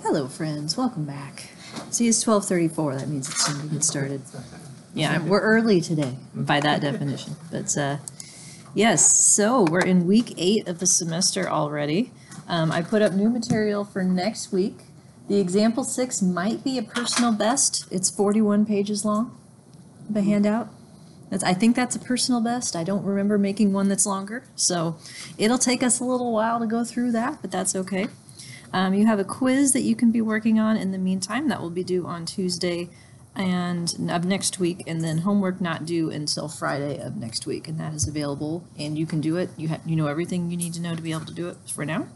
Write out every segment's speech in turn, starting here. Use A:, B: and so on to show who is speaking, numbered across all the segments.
A: Hello friends, welcome back. See, it's 12:34, that means it's time to get started. Yeah, we're early today by that definition. But yes, so we're in week 8 of the semester already. I put up new material for next week. The example 6 might be a personal best. It's 41 pages long, the handout. I think that's a personal best. I don't remember making one that's longer. So it'll take us a little while to go through that, but that's okay. You have a quiz that you can be working on in the meantime that will be due on Tuesday of next week, and then homework not due until Friday of next week, and that is available and you can do it. You know everything you need to know to be able to do it for now.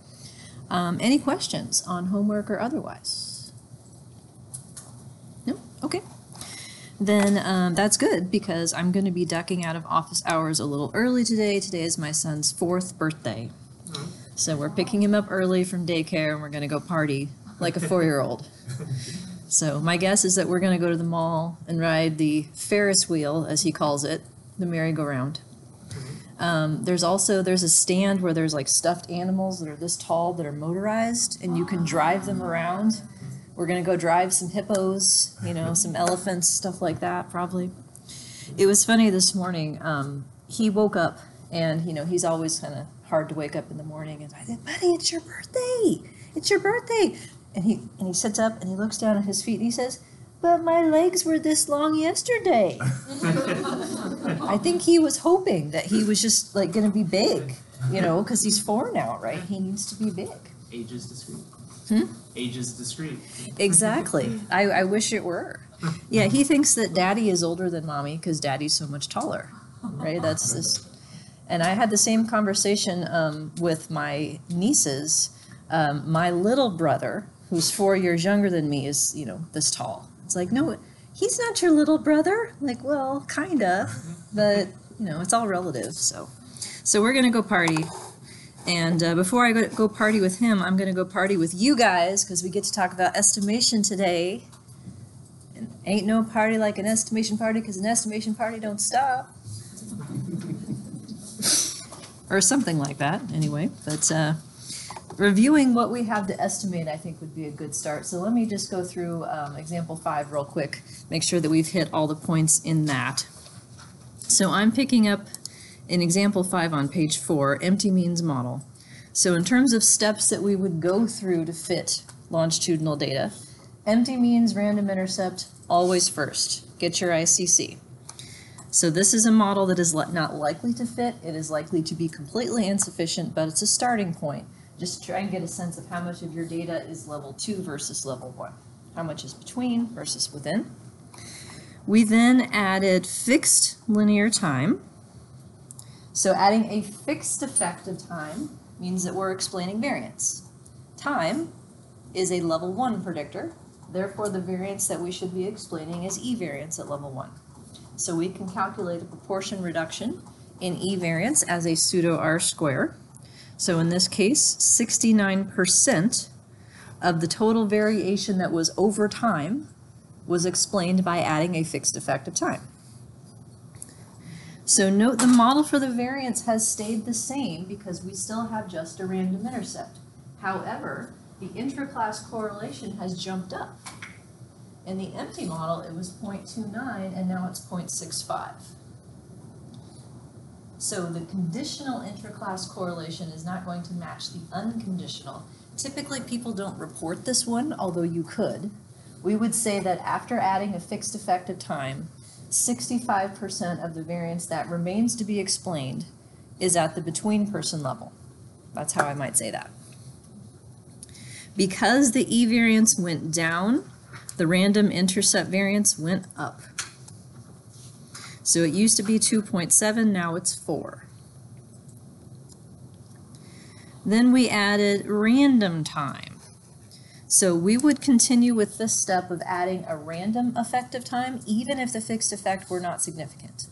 A: Any questions on homework or otherwise? No? Okay. Then that's good because I'm going to be ducking out of office hours a little early today. Today is my son's 4th birthday. So we're picking him up early from daycare and we're going to go party like a 4-year-old. So my guess is that we're going to go to the mall and ride the Ferris wheel, as he calls it, the merry-go-round. There's a stand where there's like stuffed animals that are this tall that are motorized and you can drive them around. We're going to go drive some hippos, you know, some elephants, stuff like that probably. It was funny this morning. He woke up and, you know, he's always kind of hard to wake up in the morning, and I said, "Buddy, it's your birthday! It's your birthday!" And he sits up and he looks down at his feet and he says, "But my legs were this long yesterday." I think he was hoping that he was just like going to be big, you know, because he's 4 now, right? He needs to be big.
B: Age is discreet. Age is discreet.
A: Exactly. I wish it were. Yeah, he thinks that Daddy is older than Mommy because Daddy's so much taller, right? That's this. And I had the same conversation with my nieces. My little brother, who's 4 years younger than me, is, you know, this tall. It's like, no, he's not your little brother. Like, well, kinda, but, you know, it's all relative. So we're going to go party. And before I go party with him, I'm going to go party with you guys because we get to talk about estimation today. And ain't no party like an estimation party because an estimation party don't stop. Or something like that, anyway. But reviewing what we have to estimate, I think, would be a good start. So let me just go through example 5 real quick, make sure that we've hit all the points in that. So I'm picking up in example 5 on page 4, empty means model. So in terms of steps that we would go through to fit longitudinal data, empty means, random intercept, always first. Get your ICC. So this is a model that is not likely to fit. It is likely to be completely insufficient, but it's a starting point. Just try and get a sense of how much of your data is level 2 versus level 1. How much is between versus within. We then added fixed linear time. So adding a fixed effect of time means that we're explaining variance. Time is a level 1 predictor. Therefore, the variance that we should be explaining is E-variance at level 1. So we can calculate a proportion reduction in E-variance as a pseudo R-square. So in this case, 69% of the total variation that was over time was explained by adding a fixed effect of time. So note the model for the variance has stayed the same because we still have just a random intercept. However, the intraclass correlation has jumped up. In the empty model, it was 0.29, and now it's 0.65. So the conditional intraclass correlation is not going to match the unconditional. Typically, people don't report this one, although you could. We would say that after adding a fixed effect of time, 65% of the variance that remains to be explained is at the between-person level. That's how I might say that. Because the E-variance went down, the random intercept variance went up. So it used to be 2.7, now it's 4. Then we added random time. So we would continue with this step of adding a random effect of time, even if the fixed effect were not significant.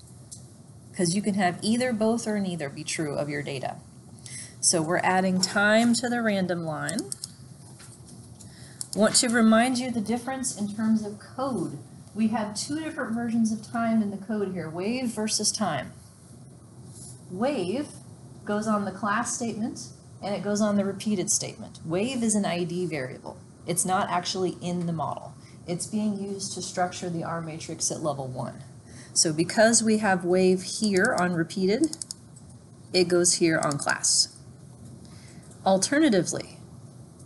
A: Because you can have either, both, or neither be true of your data. So we're adding time to the random line. Want to remind you the difference in terms of code. We have 2 different versions of time in the code here, wave versus time. Wave goes on the class statement and it goes on the repeated statement. Wave is an ID variable. It's not actually in the model. It's being used to structure the R matrix at level 1. So because we have wave here on repeated, it goes here on class. Alternatively,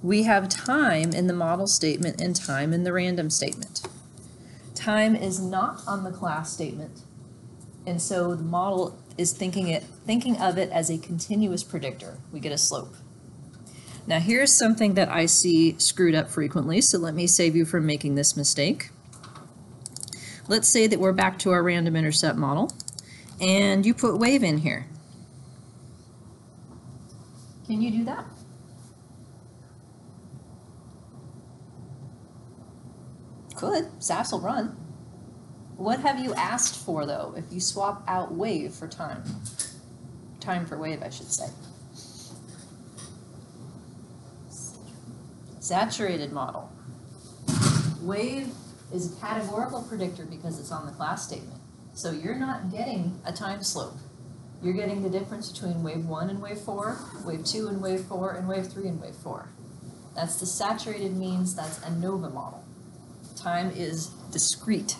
A: we have time in the model statement and time in the random statement. Time is not on the class statement, and so the model is thinking of it as a continuous predictor. We get a slope. Now here's something that I see screwed up frequently, so let me save you from making this mistake. Let's say that we're back to our random intercept model, and you put wave in here. Can you do that? Could. SAS will run. What have you asked for, though, if you swap out wave for time? Time for wave, I should say. Saturated model. Wave is a categorical predictor because it's on the class statement. So you're not getting a time slope. You're getting the difference between wave 1 and wave 4, wave 2 and wave 4, and wave 3 and wave 4. That's the saturated means, that's a ANOVA model. Time is discrete.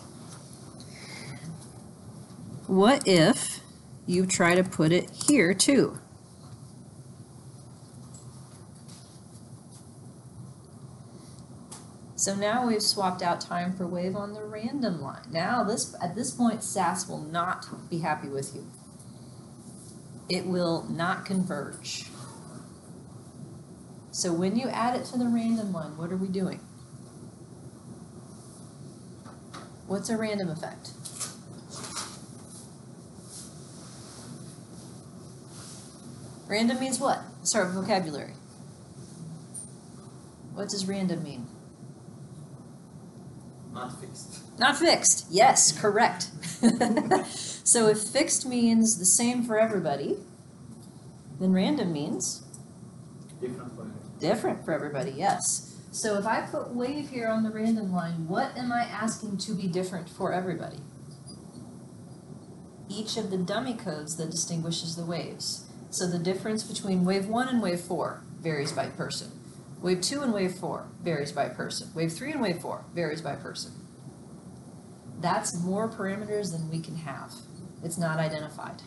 A: What if you try to put it here too? So now we've swapped out time for wave on the random line. Now at this point, SAS will not be happy with you. It will not converge. So when you add it to the random line, what are we doing? What's a random effect? Random means what? Let's start with vocabulary. What does random mean?
B: Not fixed.
A: Not fixed. Yes, correct. So if fixed means the same for everybody, then random means?
B: Different for everybody.
A: Different for everybody, yes. So if I put wave here on the random line, what am I asking to be different for everybody? Each of the dummy codes that distinguishes the waves. So the difference between wave 1 and wave 4 varies by person. Wave 2 and wave 4 varies by person. Wave 3 and wave 4 varies by person. That's more parameters than we can have. It's not identified.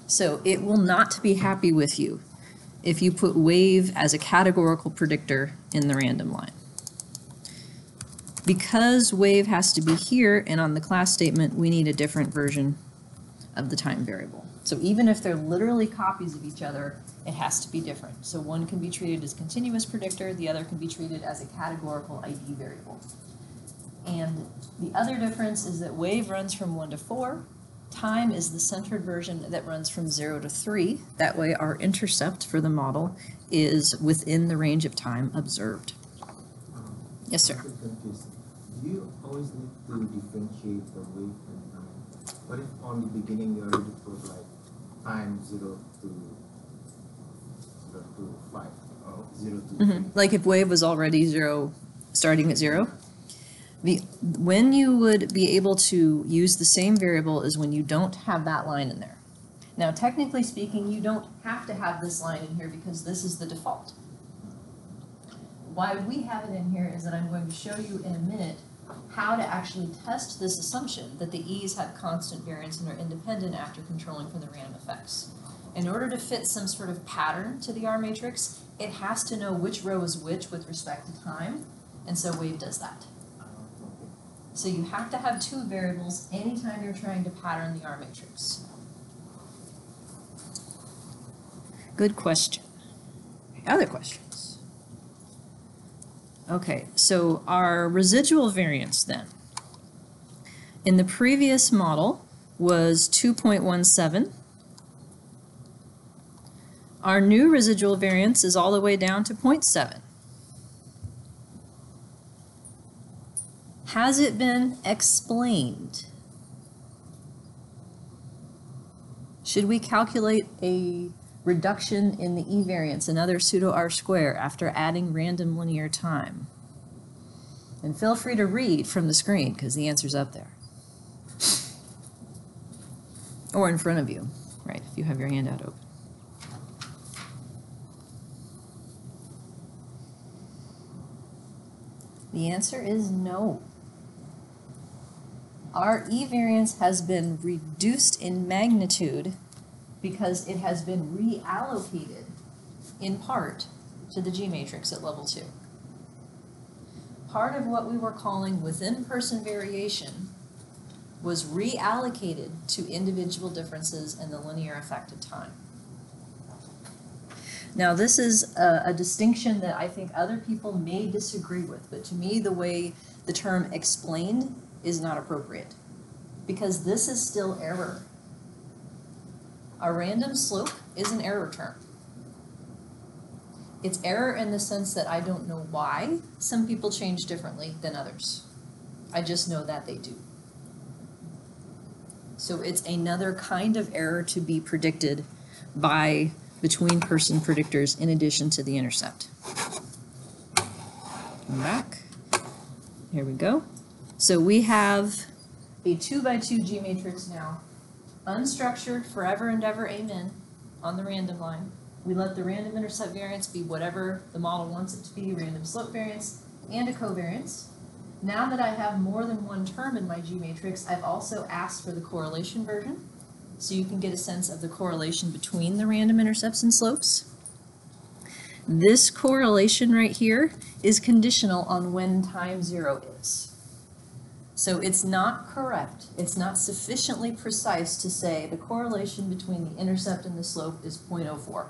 A: So it will not be happy with you if you put wave as a categorical predictor in the random line. Because wave has to be here and on the class statement, we need a different version of the time variable. So even if they're literally copies of each other, it has to be different. So one can be treated as continuous predictor, the other can be treated as a categorical ID variable. And the other difference is that wave runs from 1 to 4. Time is the centered version that runs from 0 to 3. That way our intercept for the model is within the range of time observed. Yes, sir.
C: Do you always need to differentiate the wave and time? What if on the beginning you already put like time 0 to 5 or 0 to 3?
A: Like if wave was already 0, starting at 0? When you would be able to use the same variable is when you don't have that line in there. Now, technically speaking, you don't have to have this line in here because this is the default. Why we have it in here is that I'm going to show you in a minute how to actually test this assumption that the E's have constant variance and are independent after controlling for the random effects. In order to fit some sort of pattern to the R matrix, it has to know which row is which with respect to time, and so wave does that. So you have to have two variables anytime you're trying to pattern the R matrix. Good question. Other questions? Okay, so our residual variance then. In the previous model was 2.17. Our new residual variance is all the way down to 0.7. Has it been explained? Should we calculate a reduction in the E variance, another pseudo R square, after adding random linear time? And feel free to read from the screen because the answer's up there. Or in front of you, right, if you have your handout open. The answer is no. Our E-variance has been reduced in magnitude because it has been reallocated in part to the G matrix at level 2. Part of what we were calling within-person variation was reallocated to individual differences in the linear effect of time. Now, this is a distinction that I think other people may disagree with, but to me, the way the term explained is not appropriate, because this is still error. A random slope is an error term. It's error in the sense that I don't know why some people change differently than others. I just know that they do. So it's another kind of error to be predicted by between-person predictors in addition to the intercept. Come back. Here we go. So we have a 2x2 G matrix now, unstructured, forever and ever, amen, on the random line. We let the random intercept variance be whatever the model wants it to be, random slope variance, and a covariance. Now that I have more than one term in my G matrix, I've also asked for the correlation version, so you can get a sense of the correlation between the random intercepts and slopes. This correlation right here is conditional on when time 0 is. So it's not correct, it's not sufficiently precise to say the correlation between the intercept and the slope is 0.04.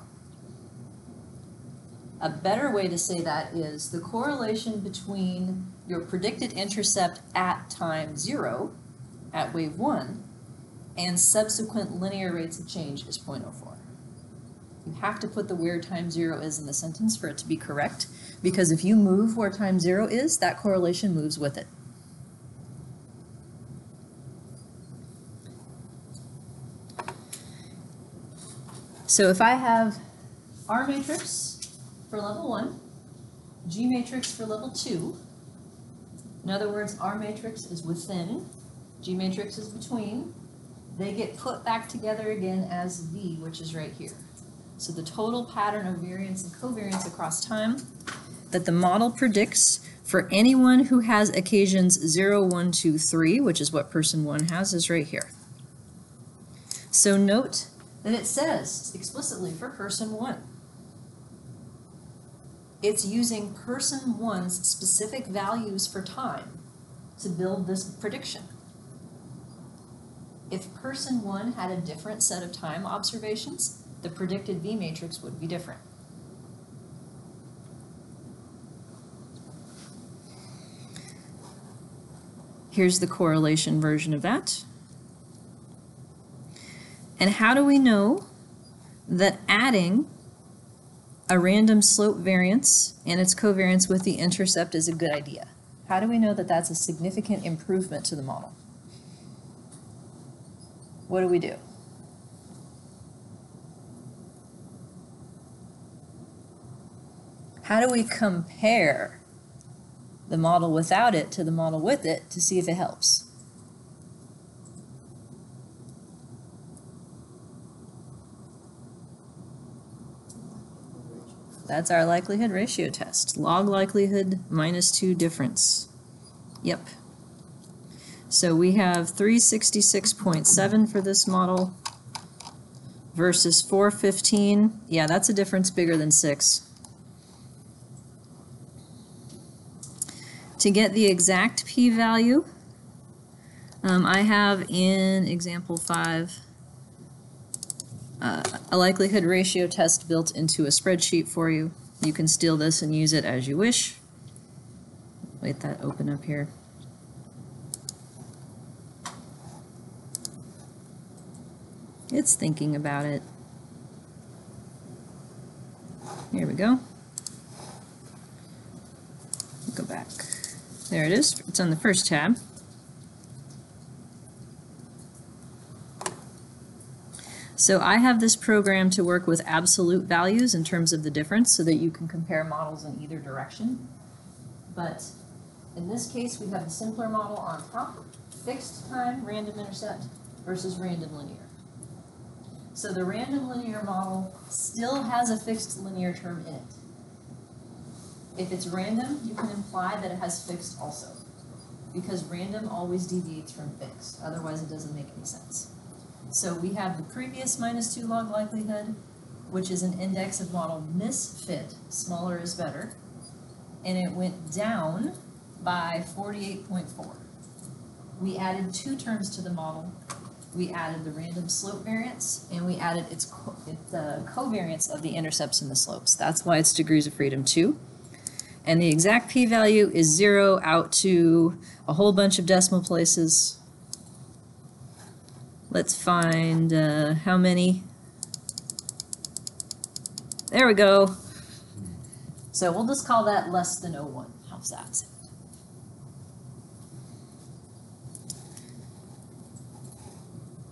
A: A better way to say that is the correlation between your predicted intercept at time 0, at wave 1, and subsequent linear rates of change is 0.04. You have to put the where time 0 is in the sentence for it to be correct, because if you move where time 0 is, that correlation moves with it. So if I have R matrix for level 1, G matrix for level 2, in other words, R matrix is within, G matrix is between, they get put back together again as V, which is right here. So the total pattern of variance and covariance across time that the model predicts for anyone who has occasions 0, 1, 2, 3, which is what person 1 has, is right here. So note that it says explicitly for person 1. It's using person 1's specific values for time to build this prediction. If person 1 had a different set of time observations, the predicted V matrix would be different. Here's the correlation version of that. And how do we know that adding a random slope variance and its covariance with the intercept is a good idea? How do we know that that's a significant improvement to the model? What do we do? How do we compare the model without it to the model with it to see if it helps? That's our likelihood ratio test. Log likelihood minus 2 difference. Yep. So we have 366.7 for this model versus 415. Yeah, that's a difference bigger than 6. To get the exact p-value, I have in example 5 a likelihood ratio test built into a spreadsheet for you. You can steal this and use it as you wish. Wait, that open up here. It's thinking about it. Here we go. Go back. There it is. It's on the first tab. So I have this program to work with absolute values in terms of the difference so that you can compare models in either direction. But in this case, we have a simpler model on top, fixed time random intercept versus random linear. So the random linear model still has a fixed linear term in it. If it's random, you can imply that it has fixed also, because random always deviates from fixed. Otherwise, it doesn't make any sense. So we have the previous -2 log likelihood, which is an index of model misfit, smaller is better, and it went down by 48.4. We added 2 terms to the model. We added the random slope variance, and we added the covariance of the intercepts and the slopes. That's why it's degrees of freedom 2. And the exact p-value is 0 out to a whole bunch of decimal places. Let's find how many. There we go. So we'll just call that less than 0.1. How's that sound?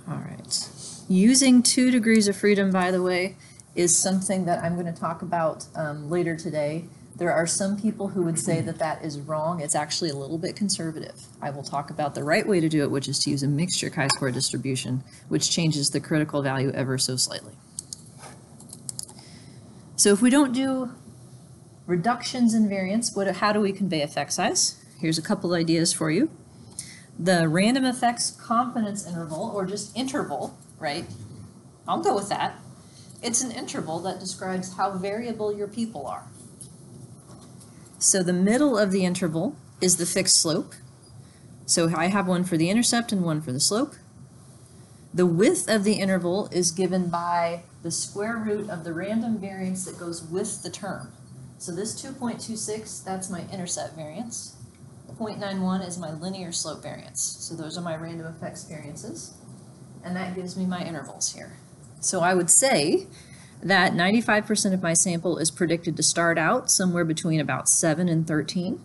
A: All right. Using 2 degrees of freedom, by the way, is something that I'm going to talk about later today. There are some people who would say that that is wrong. It's actually a little bit conservative. I will talk about the right way to do it, which is to use a mixture chi-square distribution, which changes the critical value ever so slightly. So if we don't do reductions in variance, how do we convey effect size? Here's a couple ideas for you. The random effects confidence interval, or just interval, right? I'll go with that. It's an interval that describes how variable your people are. So the middle of the interval is the fixed slope. So I have one for the intercept and one for the slope. The width of the interval is given by the square root of the random variance that goes with the term. So this 2.26, that's my intercept variance. 0.91 is my linear slope variance. So those are my random effects variances. And that gives me my intervals here. So I would say that 95% of my sample is predicted to start out somewhere between about 7 and 13.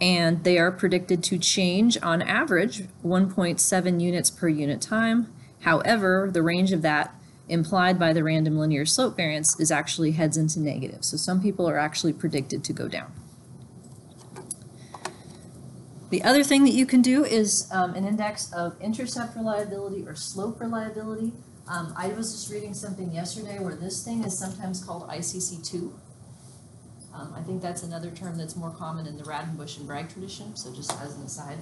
A: And they are predicted to change on average 1.7 units per unit time. However, the range of that implied by the random linear slope variance is actually heads into negative. So some people are actually predicted to go down. The other thing that you can do is an index of intercept reliability or slope reliability. I was just reading something yesterday where this thing is sometimes called ICC2. I think that's another term that's more common in the Radenbush and Bragg tradition, so just as an aside.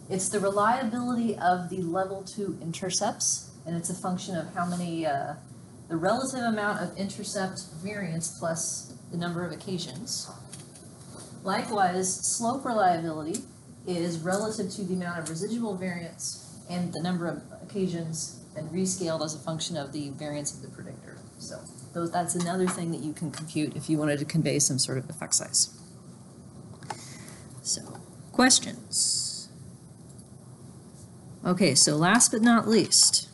A: It's the reliability of the level 2 intercepts, and it's a function of how many, the relative amount of intercept variance plus the number of occasions. Likewise, slope reliability is relative to the amount of residual variance and the number of occasions, and rescaled as a function of the variance of the predictor. So that's another thing that you can compute if you wanted to convey some sort of effect size. So, questions? Okay, so last but not least,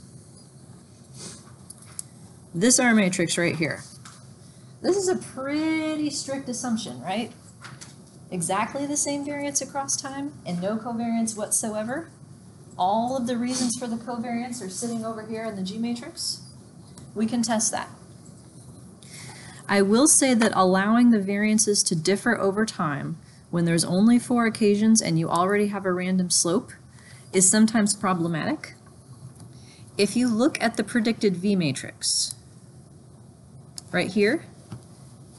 A: this R matrix right here. This is a pretty strict assumption, right? Exactly the same variance across time and no covariance whatsoever. All of the reasons for the covariance are sitting over here in the G matrix. We can test that. I will say that allowing the variances to differ over time when there's only 4 occasions and you already have a random slope is sometimes problematic. If you look at the predicted V matrix, right here,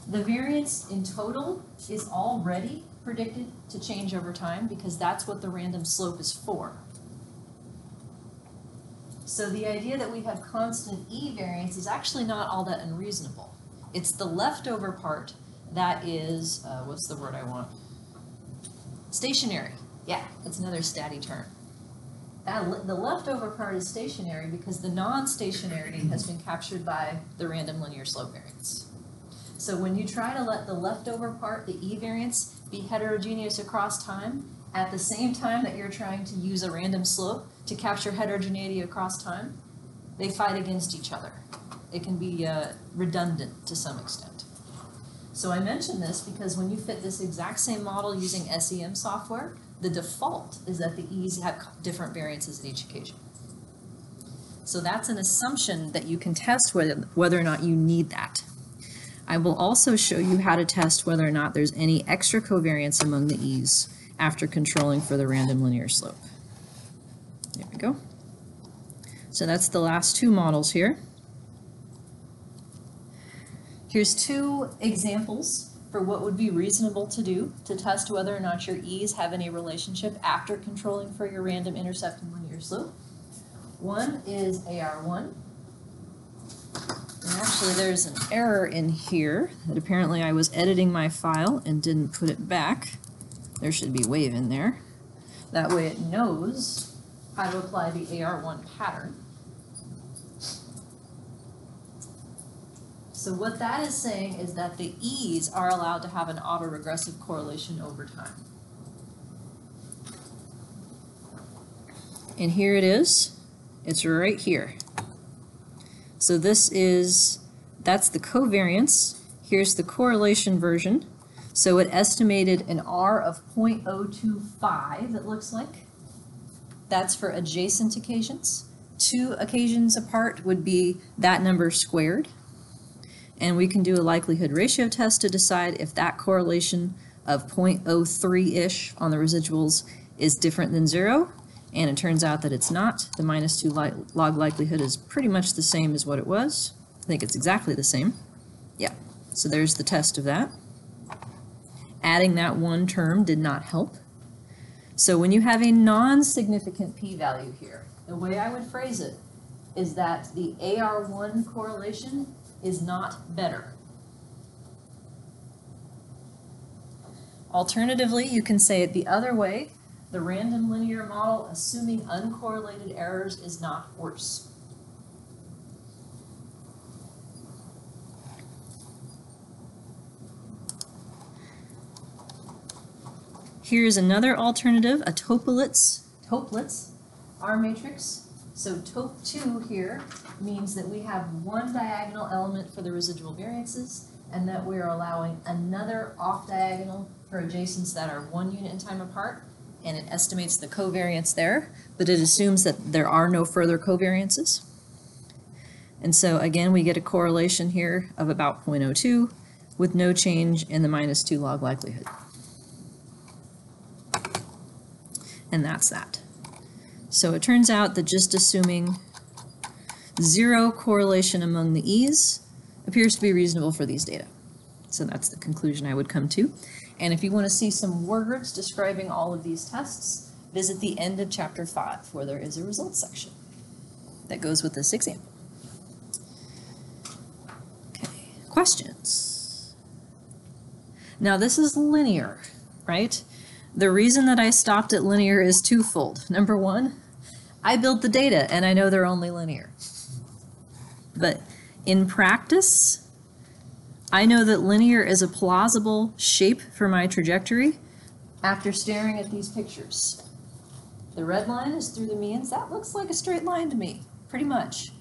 A: the variance in total is already predicted to change over time because that's what the random slope is for. So the idea that we have constant E variance is actually not all that unreasonable. It's the leftover part that is, what's the word I want? Stationary. Yeah, that's another statty term. The leftover part is stationary because the non-stationarity has been captured by the random linear slope variance. So when you try to let the leftover part, the E variance, be heterogeneous across time, at the same time that you're trying to use a random slope to capture heterogeneity across time, they fight against each other. It can be redundant to some extent. So I mention this because when you fit this exact same model using SEM software, the default is that the E's have different variances at each occasion. So that's an assumption that you can test whether or not you need that. I will also show you how to test whether or not there's any extra covariance among the E's after controlling for the random linear slope. There we go. So that's the last 2 models here. Here's 2 examples for what would be reasonable to do to test whether or not your E's have any relationship after controlling for your random intercept and linear slope. One is AR1. And actually there's an error in here that apparently I was editing my file and didn't put it back. There should be wave in there. That way it knows how to apply the AR1 pattern. So what that is saying is that the E's are allowed to have an autoregressive correlation over time. And here it is. It's right here. So that's the covariance. Here's the correlation version. So it estimated an R of 0.025, it looks like. That's for adjacent occasions. 2 occasions apart would be that number squared. And we can do a likelihood ratio test to decide if that correlation of 0.03-ish on the residuals is different than 0. And it turns out that it's not. The -2 log likelihood is pretty much the same as what it was. I think it's exactly the same. Yeah, so there's the test of that. Adding that one term did not help. So when you have a non-significant p-value here, the way I would phrase it is that the AR1 correlation is not better. Alternatively, you can say it the other way. The random linear model, assuming uncorrelated errors, is not worse. Here's another alternative, a Toeplitz R matrix. So TOP2 here means that we have one diagonal element for the residual variances and that we're allowing another off diagonal for adjacents that are 1 unit in time apart, and it estimates the covariance there, but it assumes that there are no further covariances. And so again, we get a correlation here of about 0.02 with no change in the -2 log likelihood. And that's that. So it turns out that just assuming 0 correlation among the E's appears to be reasonable for these data. So that's the conclusion I would come to. And if you want to see some words describing all of these tests, visit the end of chapter 5, where there is a results section that goes with this example. Okay, questions? Now this is linear, right? The reason that I stopped at linear is twofold. Number one, I built the data and I know they're only linear. But in practice, I know that linear is a plausible shape for my trajectory after staring at these pictures. The red line is through the means. That looks like a straight line to me, pretty much.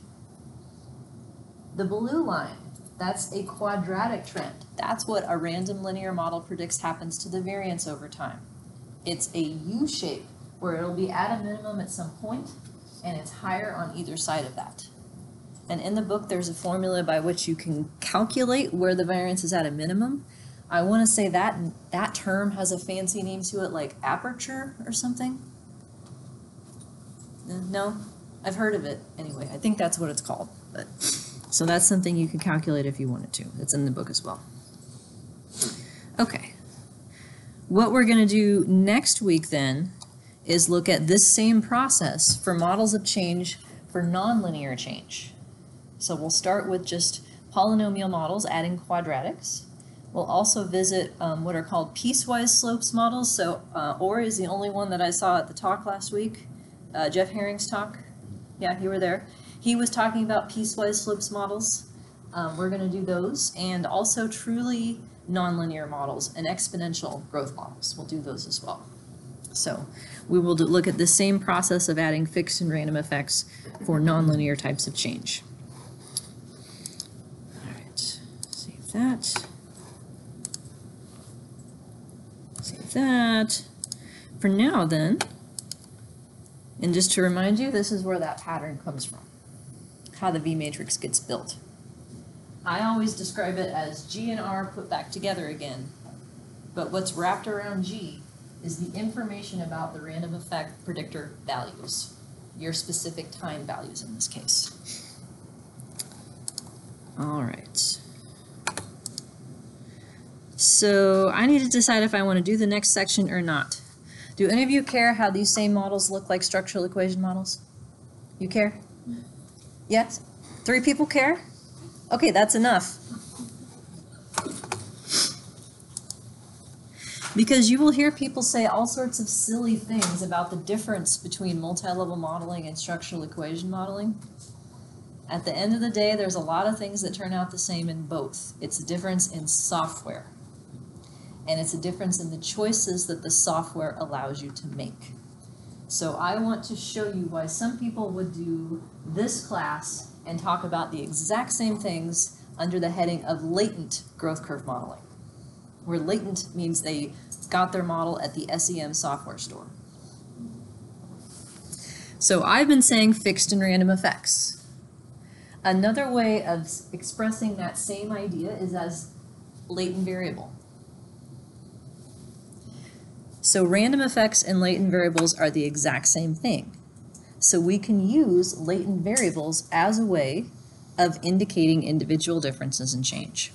A: The blue line, that's a quadratic trend. That's what a random linear model predicts happens to the variance over time. It's a U shape where it'll be at a minimum at some point and it's higher on either side of that. And in the book, there's a formula by which you can calculate where the variance is at a minimum. I want to say that that term has a fancy name to it, like aperture or something. No? I've heard of it anyway. I think that's what it's called. But so that's something you could calculate if you wanted to. It's in the book as well. Okay. What we're going to do next week then is look at this same process for models of change for nonlinear change. So we'll start with just polynomial models, adding quadratics. We'll also visit what are called piecewise slopes models. So Ori is the only one that I saw at the talk last week, Jeff Herring's talk. Yeah, you were there. He was talking about piecewise slopes models. We're going to do those, and also truly nonlinear models and exponential growth models. We'll do those as well. So we will look at the same process of adding fixed and random effects for nonlinear types of change. All right, save that. Save that. For now then, and just to remind you, this is where that pattern comes from, how the V matrix gets built. I always describe it as G and R put back together again, but what's wrapped around G is the information about the random effect predictor values, your specific time values in this case. All right. So I need to decide if I want to do the next section or not. Do any of you care how these same models look like structural equation models? You care? Yes? 3 people care? Okay, that's enough. Because you will hear people say all sorts of silly things about the difference between multi-level modeling and structural equation modeling. At the end of the day, there's a lot of things that turn out the same in both. It's a difference in software. And it's a difference in the choices that the software allows you to make. So I want to show you why some people would do this class and talk about the exact same things under the heading of latent growth curve modeling, where latent means they got their model at the SEM software store. So I've been saying fixed and random effects. Another way of expressing that same idea is as latent variable. So random effects and latent variables are the exact same thing. So we can use latent variables as a way of indicating individual differences in change.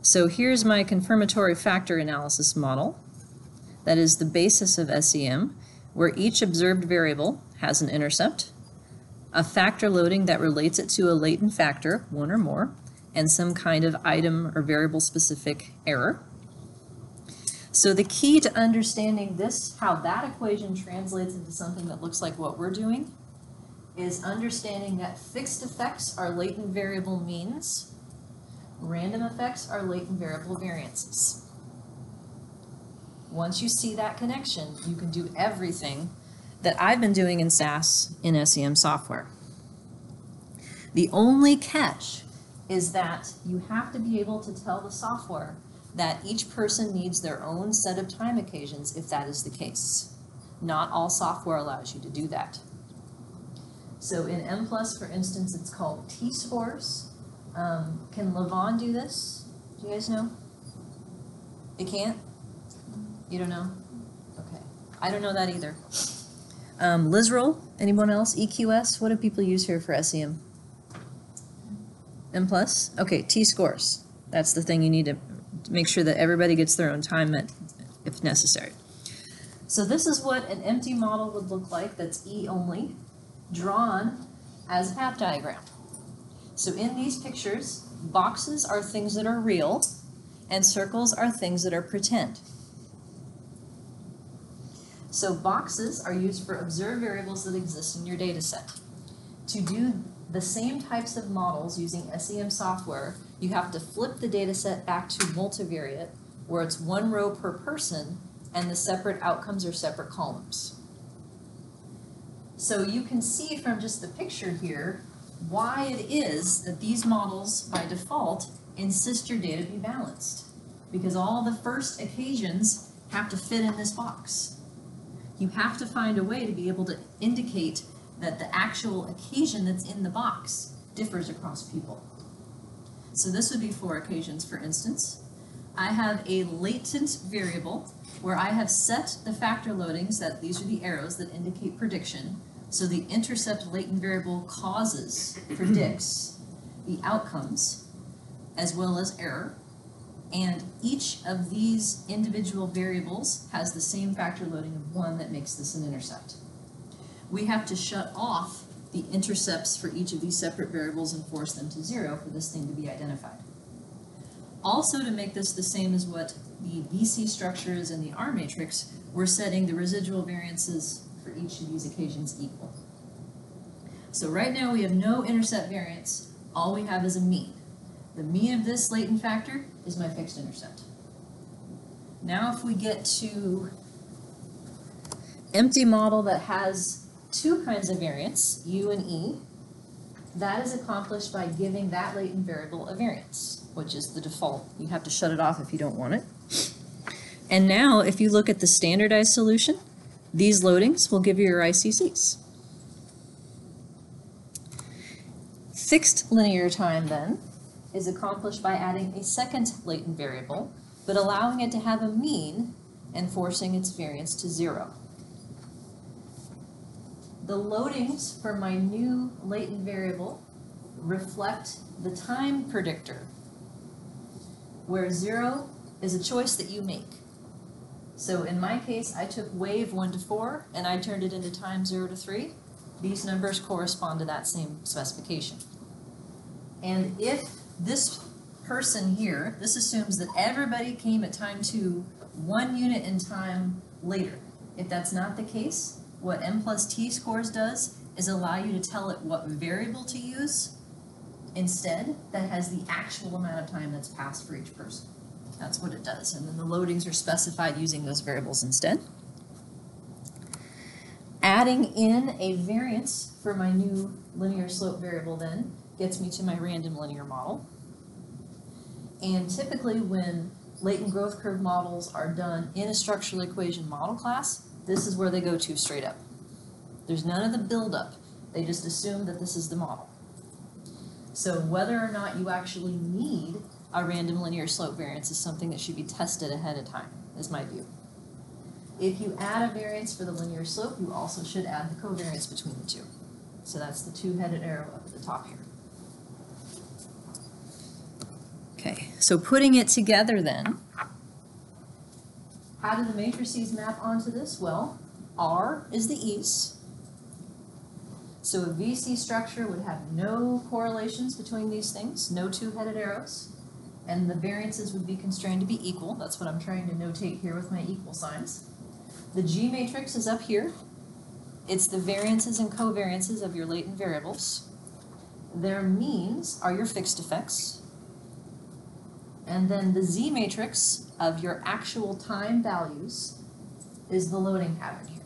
A: So here's my confirmatory factor analysis model. That is the basis of SEM, where each observed variable has an intercept, a factor loading that relates it to a latent factor, 1 or more, and some kind of item or variable specific error. So the key to understanding this, how that equation translates into something that looks like what we're doing, is understanding that fixed effects are latent variable means, random effects are latent variable variances. Once you see that connection, you can do everything that I've been doing in SAS in SEM software. The only catch is that you have to be able to tell the software that each person needs their own set of time occasions if that is the case. Not all software allows you to do that. So in M+, for instance, it's called T-scores. Can Levon do this? Do you guys know? It can't? You don't know? Okay. I don't know that either. Lizroll, anyone else? EQS, what do people use here for SEM? M+? Okay, T-scores. That's the thing you need to make sure that everybody gets their own time met if necessary. So this is what an empty model would look like that's E only, drawn as a path diagram. So in these pictures, boxes are things that are real, and circles are things that are pretend. So boxes are used for observed variables that exist in your data set. To do the same types of models using SEM software, you have to flip the data set back to multivariate, where it's 1 row per person, and the separate outcomes are separate columns. So you can see from just the picture here why it is that these models, by default, insist your data be balanced. Because all the first occasions have to fit in this box. You have to find a way to be able to indicate that the actual occasion that's in the box differs across people. So this would be 4 occasions, for instance. I have a latent variable where I have set the factor loadings, that these are the arrows that indicate prediction. So the intercept latent variable causes, predicts the outcomes as well as error. And each of these individual variables has the same factor loading of 1 that makes this an intercept. We have to shut off the intercepts for each of these separate variables and force them to 0 for this thing to be identified. Also, to make this the same as what the BC structure is in the R matrix, we're setting the residual variances for each of these occasions equal. So right now we have no intercept variance. All we have is a mean. The mean of this latent factor is my fixed intercept. Now if we get to empty model that has 2 kinds of variance, U and E, that is accomplished by giving that latent variable a variance, which is the default. You have to shut it off if you don't want it. And now if you look at the standardized solution, these loadings will give you your ICCs. Fixed linear time then is accomplished by adding a second latent variable, but allowing it to have a mean and forcing its variance to 0. The loadings for my new latent variable reflect the time predictor. where 0 is a choice that you make. So in my case, I took wave 1 to 4 and I turned it into time 0 to 3. These numbers correspond to that same specification. And if this person here, this assumes that everybody came at time 2 1 unit in time later. If that's not the case, what M plus T scores does is allow you to tell it what variable to use instead that has the actual amount of time that's passed for each person. That's what it does. And then the loadings are specified using those variables instead. Adding in a variance for my new linear slope variable then gets me to my random linear model. And typically when latent growth curve models are done in a structural equation model class, this is where they go to straight up. There's none of the build-up. They just assume that this is the model. So whether or not you actually need a random linear slope variance is something that should be tested ahead of time, is my view. If you add a variance for the linear slope, you also should add the covariance between the two. So that's the two-headed arrow up at the top here. Okay, so putting it together then, how do the matrices map onto this? Well, R is the ease. So a VC structure would have no correlations between these things, no two-headed arrows, and the variances would be constrained to be equal. That's what I'm trying to notate here with my equal signs. The G matrix is up here. It's the variances and covariances of your latent variables. Their means are your fixed effects. And then the Z matrix of your actual time values is the loading pattern here.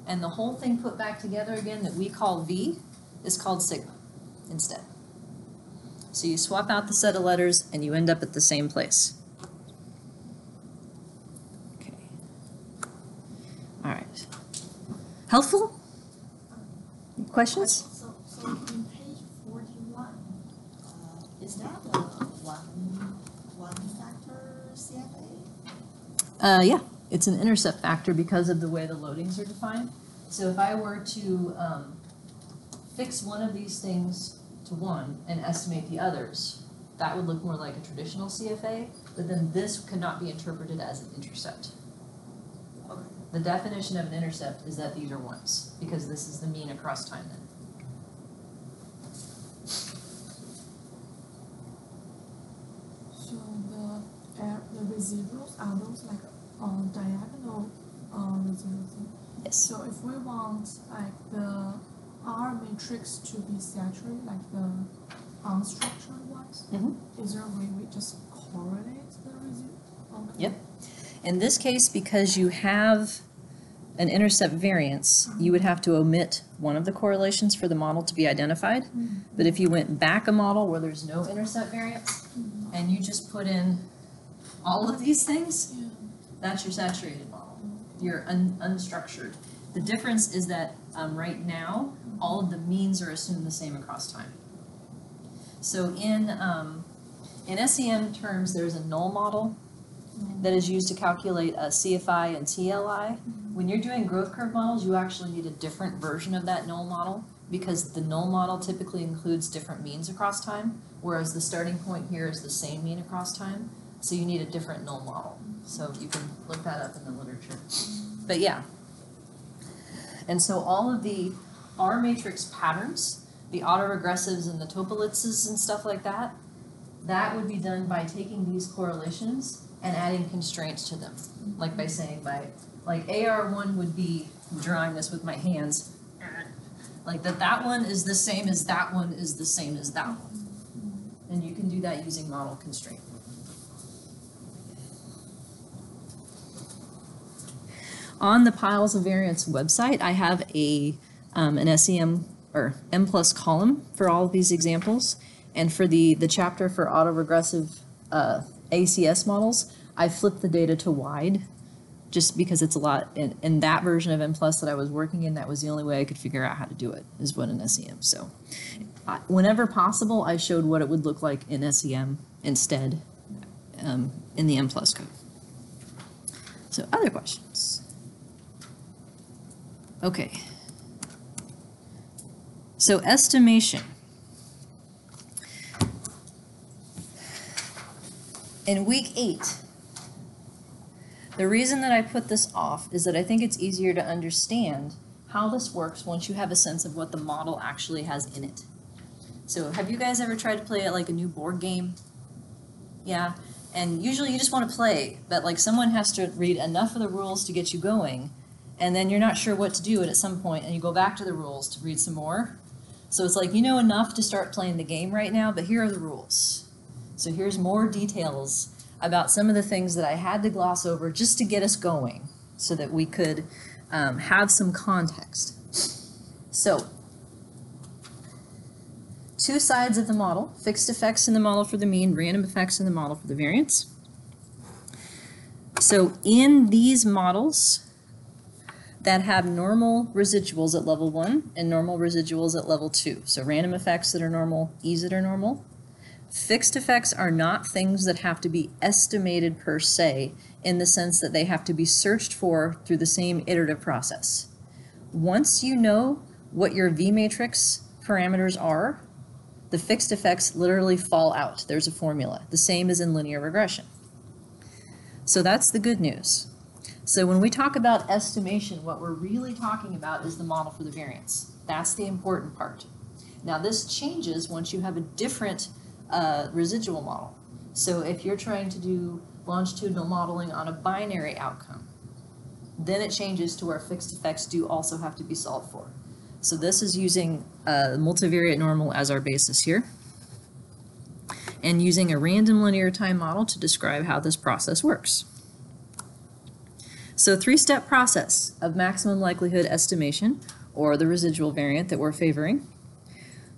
A: And the whole thing put back together again that we call V is called sigma instead. So you swap out the set of letters and you end up at the same place. Okay. All right. Helpful? Questions?
D: So in page 41, is that a one factor CFA?
A: Yeah, it's an intercept factor because of the way the loadings are defined. So if I were to fix one of these things to 1 and estimate the others, that would look more like a traditional CFA, but then this could not be interpreted as an intercept.
D: Okay.
A: The definition of an intercept is that these are ones, because this is the mean across time then.
E: So the residuals, are those like diagonal residuals?
A: Yes.
E: So if we want like the R matrix to be saturated, like the unstructured ones, is there a way we just correlate the residual? Okay.
A: Yep. In this case, because you have an intercept variance, you would have to omit one of the correlations for the model to be identified. But if you went back a model where there's no intercept variance, and you just put in all of these things, that's your saturated model. Your unstructured. The difference is that right now, all of the means are assumed the same across time. So in SEM terms, there's a null model that is used to calculate a CFI and TLI. When you're doing growth curve models, you actually need a different version of that null model because the null model typically includes different means across time, whereas the starting point here is the same mean across time. So you need a different null model. So you can look that up in the literature. But yeah. And so all of the R matrix patterns, the autoregressives and the topolitzes and stuff like that, that would be done by taking these correlations and adding constraints to them. Like by saying like AR1 would be, I'm drawing this with my hands, like that one is the same as that one is the same as that one. And you can do that using model constraint. On the Piles of Variance website, I have an SEM or M+ column for all of these examples. And for the chapter for autoregressive ACS models, I flipped the data to wide just because it's a lot. In that version of M+ that I was working in, that was the only way I could figure out how to do it, is what an SEM. So whenever possible, I showed what it would look like in SEM instead in the M+ code. So other questions? Okay. So estimation. In week 8, the reason that I put this off is that I think it's easier to understand how this works once you have a sense of what the model actually has in it. So have you guys ever tried to play like a new board game? Yeah, and usually you just want to play, but like someone has to read enough of the rules to get you going, and then you're not sure what to do at some point, and you go back to the rules to read some more. So it's like you know enough to start playing the game right now, but here are the rules. So here's more details about some of the things that I had to gloss over just to get us going so that we could have some context. So, two sides of the model, fixed effects in the model for the mean, random effects in the model for the variance. So in these models that have normal residuals at level 1 and normal residuals at level 2, so random effects that are normal, e's that are normal, fixed effects are not things that have to be estimated per se in the sense that they have to be searched for through the same iterative process. Once you know what your V-matrix parameters are, the fixed effects literally fall out. There's a formula. The same as in linear regression. So that's the good news. So when we talk about estimation, what we're really talking about is the model for the variance. That's the important part. Now this changes once you have a different residual model. So if you're trying to do longitudinal modeling on a binary outcome, then it changes to where fixed effects do also have to be solved for. So this is using multivariate normal as our basis here, and using a random linear time model to describe how this process works. So three-step process of maximum likelihood estimation, or the residual variant that we're favoring.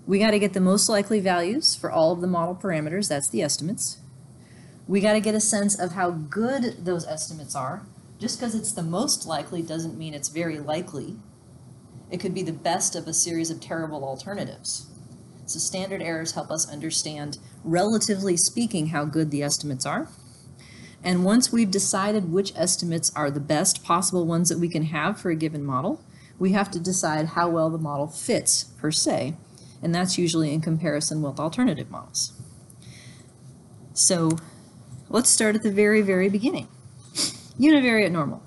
A: We got to get the most likely values for all of the model parameters, that's the estimates. We got to get a sense of how good those estimates are. Just because it's the most likely doesn't mean it's very likely. It could be the best of a series of terrible alternatives. So standard errors help us understand, relatively speaking, how good the estimates are. And once we've decided which estimates are the best possible ones that we can have for a given model, we have to decide how well the model fits, per se, and that's usually in comparison with alternative models. So let's start at the very, very beginning. Univariate normal.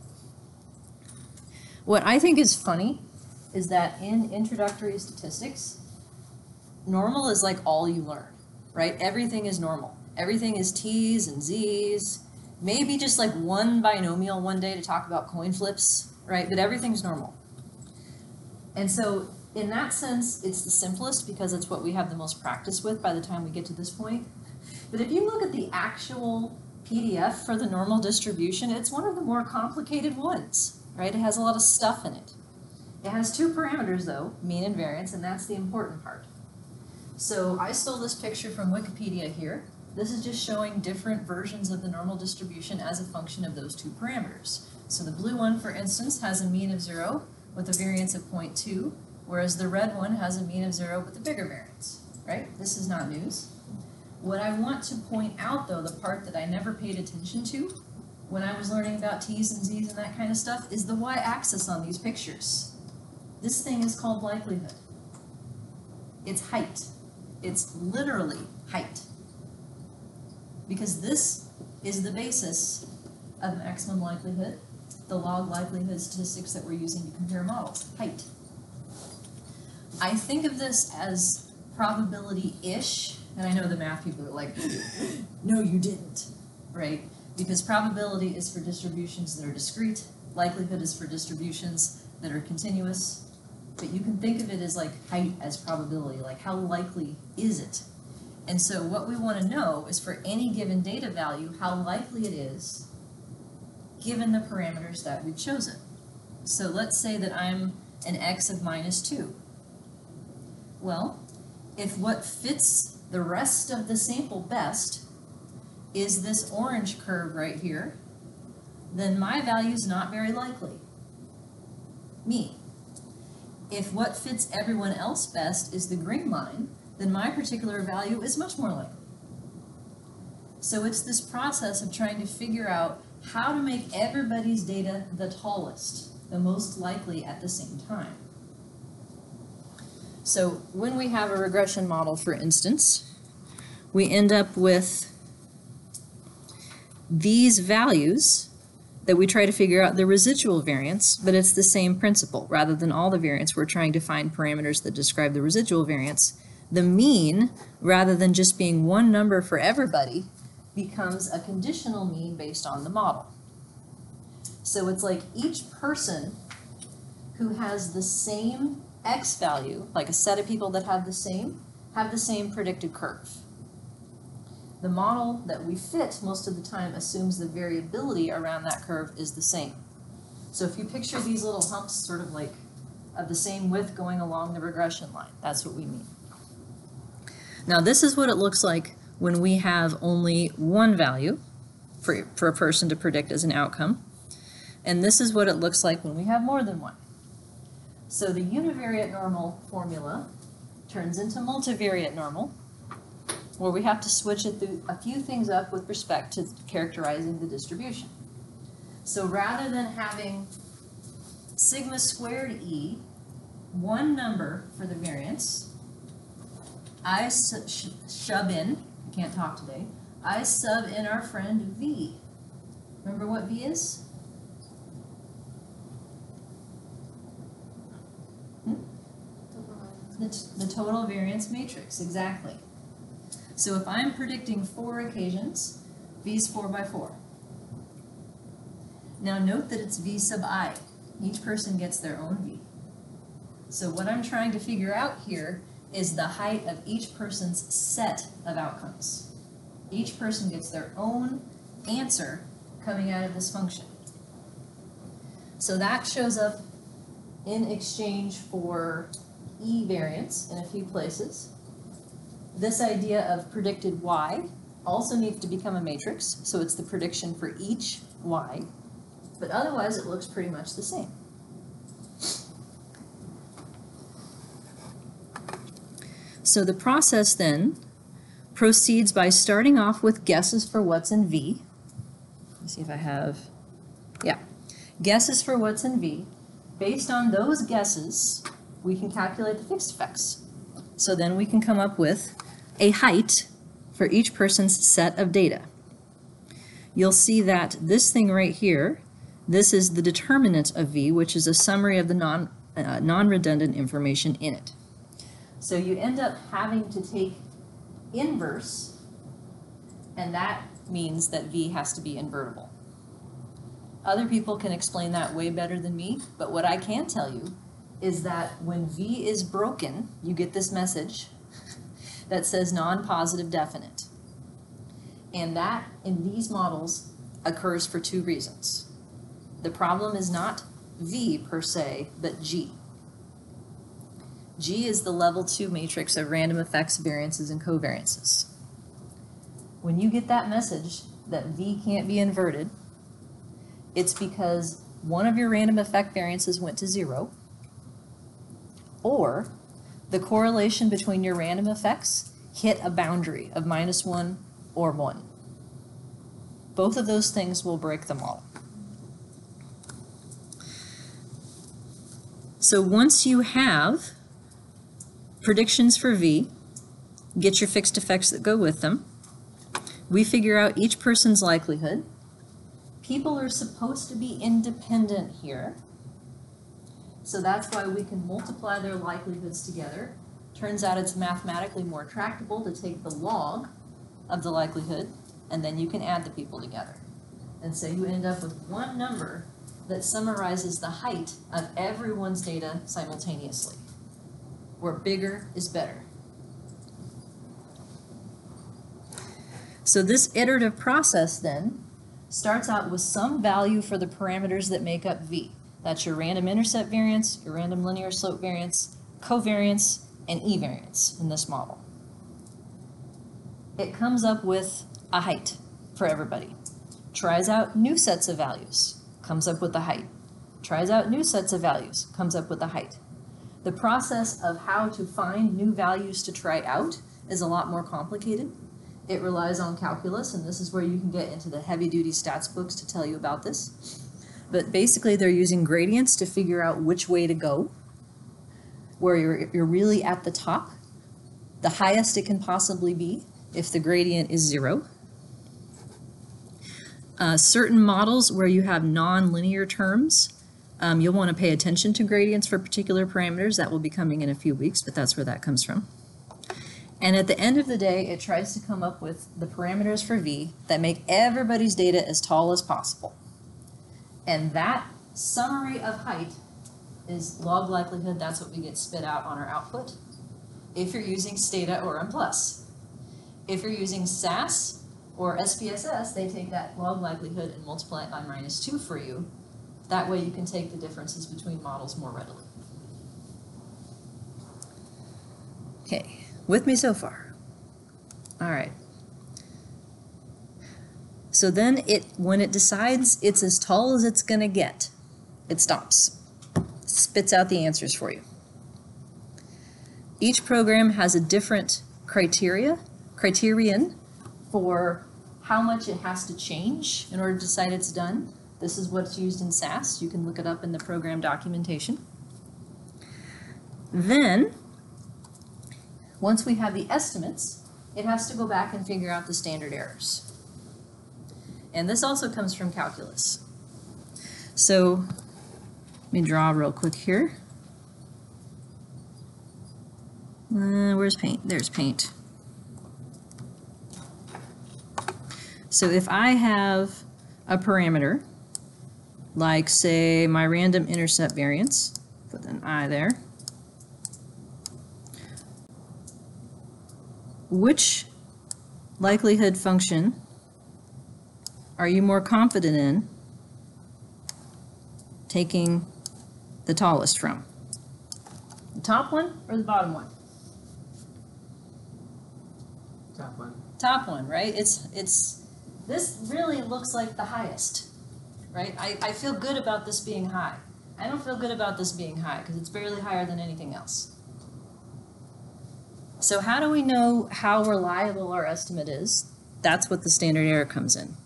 A: What I think is funny is that in introductory statistics, normal is like all you learn, right? Everything is normal. Everything is T's and Z's, maybe just like one binomial one day to talk about coin flips, right? But everything's normal. And so in that sense, it's the simplest because it's what we have the most practice with by the time we get to this point. But if you look at the actual PDF for the normal distribution, it's one of the more complicated ones, right? It has a lot of stuff in it. It has two parameters though, mean and variance, and that's the important part. So I stole this picture from Wikipedia here. This is just showing different versions of the normal distribution as a function of those two parameters. So the blue one, for instance, has a mean of 0 with a variance of 0.2, whereas the red one has a mean of 0 with a bigger variance, right? This is not news. What I want to point out, though, the part that I never paid attention to when I was learning about T's and Z's and that kind of stuff, is the y-axis on these pictures. This thing is called likelihood. It's height. It's literally height. Because this is the basis of maximum likelihood, the log likelihood statistics that we're using to compare models, height. I think of this as probability-ish, and I know the math people are like, no, you didn't, right? Because probability is for distributions that are discrete, likelihood is for distributions that are continuous, but you can think of it as like height as probability, like how likely is it? And so what we want to know is for any given data value, how likely it is given the parameters that we've chosen. So let's say that I'm an x of -2. Well, if what fits the rest of the sample best is this orange curve right here, then my value is not very likely. Me. If what fits everyone else best is the green line, then my particular value is much more likely. So it's this process of trying to figure out how to make everybody's data the tallest, the most likely at the same time. So when we have a regression model, for instance, we end up with these values that we try to figure out the residual variance, but it's the same principle. Rather than all the variance, we're trying to find parameters that describe the residual variance. The mean, rather than just being one number for everybody, becomes a conditional mean based on the model. So it's like each person who has the same x value, like a set of people that have the same predicted curve. The model that we fit most of the time assumes the variability around that curve is the same. So if you picture these little humps sort of like of the same width going along the regression line, that's what we mean. Now this is what it looks like when we have only one value for a person to predict as an outcome. And this is what it looks like when we have more than one. So the univariate normal formula turns into multivariate normal, where we have to switch a few things up with respect to characterizing the distribution. So rather than having sigma squared E, one number for the variance, I shove in, I can't talk today, I sub in our friend V. Remember what V is? The total variance matrix, exactly. So if I'm predicting 4 occasions, V is 4 by 4. Now note that it's V sub I. Each person gets their own V. So what I'm trying to figure out here is the height of each person's set of outcomes. Each person gets their own answer coming out of this function. So that shows up in exchange for E variance in a few places. This idea of predicted Y also needs to become a matrix, so it's the prediction for each Y, but otherwise it looks pretty much the same. So the process then proceeds by starting off with guesses for what's in V. Let's see if I have, yeah, guesses for what's in V. Based on those guesses, we can calculate the fixed effects. So then we can come up with a height for each person's set of data. You'll see that this thing right here, this is the determinant of V, which is a summary of the non-redundant information in it. So you end up having to take inverse, and that means that V has to be invertible. Other people can explain that way better than me, but what I can tell you is that when V is broken, you get this message that says non-positive definite. And that, in these models, occurs for 2 reasons. The problem is not V per se, but G. G is the level 2 matrix of random effects, variances, and covariances. When you get that message that V can't be inverted, it's because one of your random effect variances went to 0, or the correlation between your random effects hit a boundary of -1 or 1. Both of those things will break the model. So once you have predictions for V, get your fixed effects that go with them, we figure out each person's likelihood. People are supposed to be independent here. So that's why we can multiply their likelihoods together. Turns out it's mathematically more tractable to take the log of the likelihood, and then you can add the people together. And so you end up with one number that summarizes the height of everyone's data simultaneously, where bigger is better. So this iterative process then starts out with some value for the parameters that make up V. That's your random intercept variance, your random linear slope variance, covariance, and E variance in this model. It comes up with a height for everybody. Tries out new sets of values, comes up with a height. Tries out new sets of values, comes up with a height. The process of how to find new values to try out is a lot more complicated. It relies on calculus, and this is where you can get into the heavy-duty stats books to tell you about this. But basically, they're using gradients to figure out which way to go, where you're really at the top, the highest it can possibly be if the gradient is 0. Certain models where you have non-linear terms, you'll want to pay attention to gradients for particular parameters. That will be coming in a few weeks, but that's where that comes from. And at the end of the day, it tries to come up with the parameters for V that make everybody's data as tall as possible. And that summary of height is log likelihood. That's what we get spit out on our output if you're using Stata or M+. If you're using SAS or SPSS, they take that log likelihood and multiply it by -2 for you. That way you can take the differences between models more readily. Okay, with me so far? All right. So then when it decides it's as tall as it's going to get, it stops. Spits out the answers for you. Each program has a different criterion for how much it has to change in order to decide it's done. This is what's used in SAS. You can look it up in the program documentation. Then, once we have the estimates, it has to go back and figure out the standard errors. And this also comes from calculus. So, let me draw real quick here. Where's paint? There's paint. So if I have a parameter, like say my random intercept variance, put an I there, which likelihood function are you more confident in taking the tallest from? The top one or the bottom one?
C: Top one.
A: Top one, right? This really looks like the highest, right? I feel good about this being high. I don't feel good about this being high because it's barely higher than anything else. So how do we know how reliable our estimate is? That's what the standard error comes in.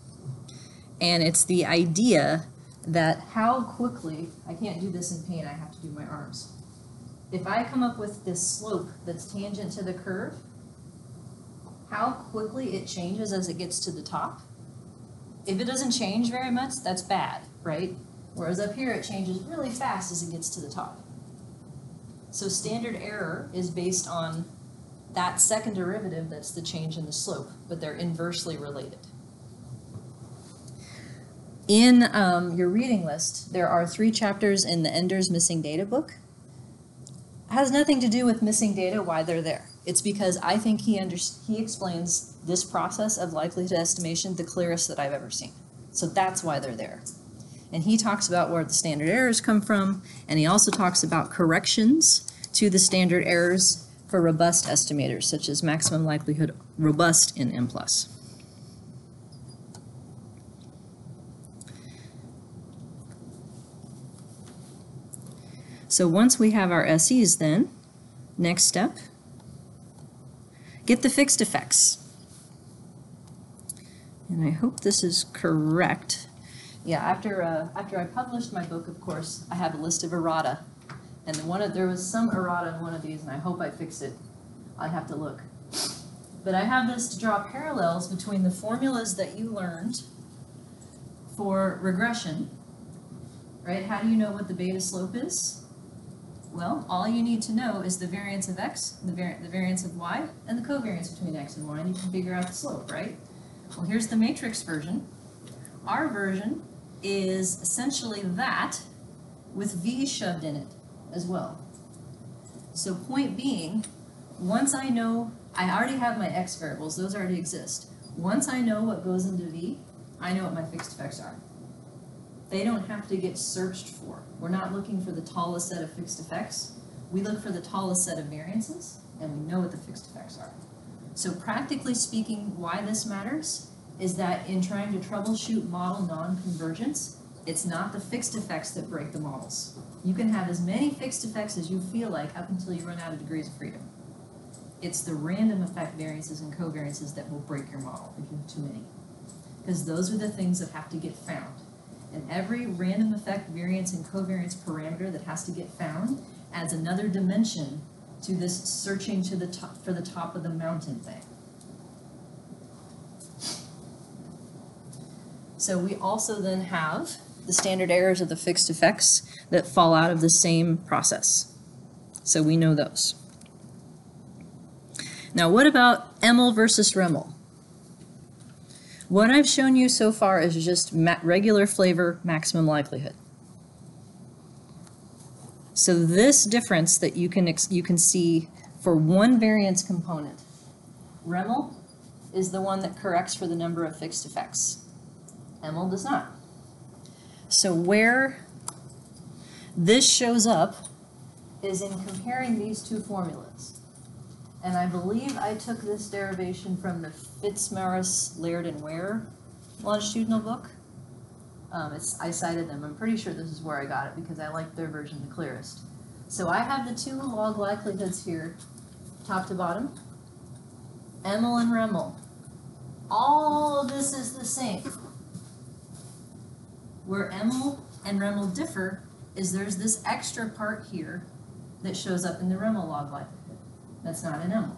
A: And it's the idea that how quickly, I can't do this in paint, I have to do my arms. If I come up with this slope that's tangent to the curve, how quickly it changes as it gets to the top. If it doesn't change very much, that's bad, right? Whereas up here, it changes really fast as it gets to the top. So standard error is based on that second derivative that's the change in the slope, but they're inversely related. In your reading list, there are 3 chapters in the Ender's Missing Data book. It has nothing to do with missing data, why they're there. It's because I think he explains this process of likelihood estimation the clearest that I've ever seen. So that's why they're there. And he talks about where the standard errors come from, and he also talks about corrections to the standard errors for robust estimators, such as maximum likelihood robust in M+. So once we have our SEs then, next step, get the fixed effects. And I hope this is correct. Yeah, after I published my book, of course, I have a list of errata. And there was some errata in one of these, and I hope I fixed it. I'd have to look. But I have this to draw parallels between the formulas that you learned for regression, right? How do you know what the beta slope is? Well, all you need to know is the variance of x, the variance of y, and the covariance between x and y, and you can figure out the slope, right? Well, here's the matrix version. Our version is essentially that with v shoved in it as well. So point being, once I know, I already have my x variables, those already exist. Once I know what goes into v, I know what my fixed effects are. They don't have to get searched for. We're not looking for the tallest set of fixed effects. We look for the tallest set of variances, and we know what the fixed effects are. So practically speaking, why this matters is that in trying to troubleshoot model non-convergence, it's not the fixed effects that break the models. You can have as many fixed effects as you feel like up until you run out of degrees of freedom. It's the random effect variances and covariances that will break your model if you have too many. Because those are the things that have to get found. And every random effect variance and covariance parameter that has to get found adds another dimension to this searching to the top for the top of the mountain thing. So we also then have the standard errors of the fixed effects that fall out of the same process. So we know those. Now what about REML versus REML? What I've shown you so far is just regular flavor maximum likelihood. So this difference that you can see for one variance component, REML is the one that corrects for the number of fixed effects. REML does not. So where this shows up is in comparing these two formulas. And I believe I took this derivation from the Fitzmaurice, Laird, and Ware longitudinal book. I cited them. I'm pretty sure this is where I got it because I like their version the clearest. So I have the two log likelihoods here, top to bottom, REML and REML. All of this is the same. Where REML and REML differ is there's this extra part here that shows up in the REML log likelihood. That's not an REML.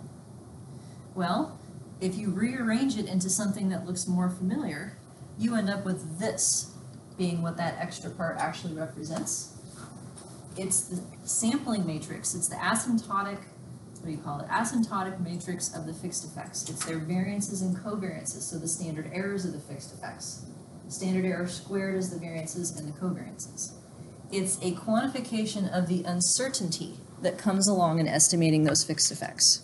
A: Well, if you rearrange it into something that looks more familiar, you end up with this being what that extra part actually represents. It's the sampling matrix. It's the asymptotic, what do you call it? Asymptotic matrix of the fixed effects. It's their variances and covariances, so the standard errors of the fixed effects. Standard error squared is the variances and the covariances. It's a quantification of the uncertainty that comes along in estimating those fixed effects.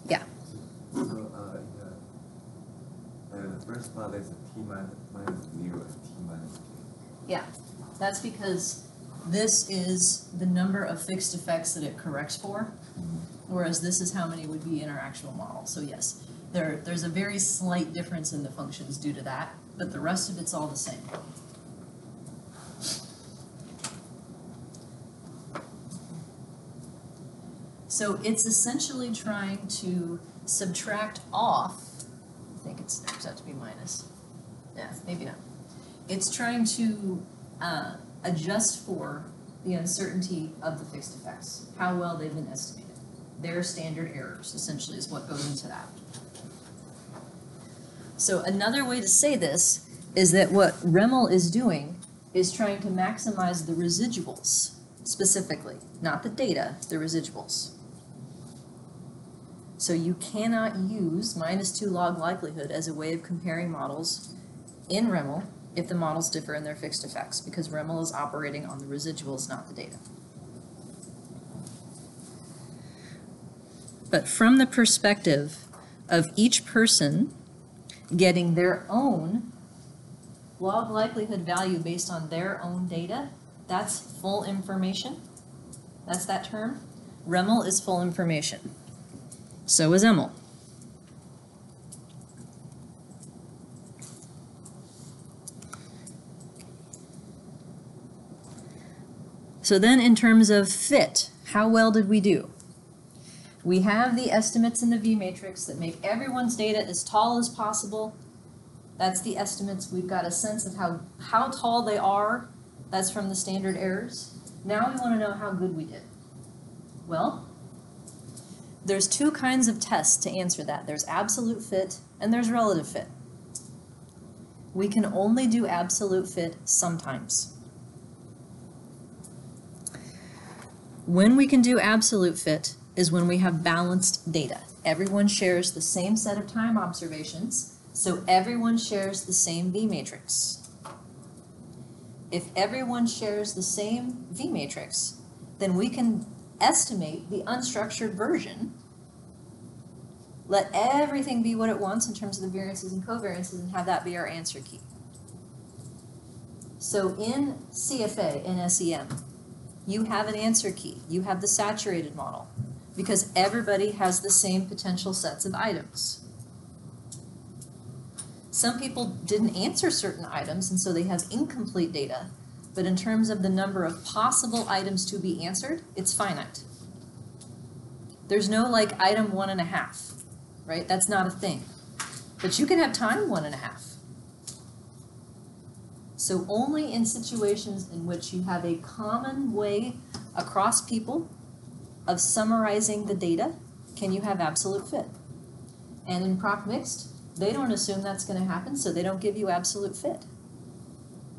A: Yeah.
F: So the first part is t minus 0 and t minus k.
A: Yeah, that's because this is the number of fixed effects that it corrects for, whereas this is how many would be in our actual model. So yes, there's a very slight difference in the functions due to that, but the rest of it's all the same. So it's essentially trying to subtract off, I think it turns out to be minus. Yeah, maybe not. It's trying to adjust for the uncertainty of the fixed effects, how well they've been estimated. Their standard errors, essentially, is what goes into that. So another way to say this is that what REML is doing is trying to maximize the residuals, specifically, not the data, the residuals. So you cannot use -2 log likelihood as a way of comparing models in REML if the models differ in their fixed effects, because REML is operating on the residuals, not the data. But from the perspective of each person getting their own log likelihood value based on their own data, that's full information. That's that term. REML is full information. So is REML. So then in terms of fit, how well did we do? We have the estimates in the V matrix that make everyone's data as tall as possible. That's the estimates. We've got a sense of how tall they are. That's from the standard errors. Now we want to know how good we did. Well, there's two kinds of tests to answer that. There's absolute fit and there's relative fit. We can only do absolute fit sometimes. When we can do absolute fit is when we have balanced data. Everyone shares the same set of time observations, so everyone shares the same V matrix. If everyone shares the same V matrix, then we can estimate the unstructured version, let everything be what it wants in terms of the variances and covariances, and have that be our answer key. So in CFA, in SEM, you have an answer key. You have the saturated model, because everybody has the same potential sets of items. Some people didn't answer certain items, and so they have incomplete data, but in terms of the number of possible items to be answered, it's finite. There's no like item 1.5, right? That's not a thing. But you can have time 1.5. So only in situations in which you have a common way across people of summarizing the data can you have absolute fit. And in proc mixed, They don't assume that's going to happen, so they don't give you absolute fit.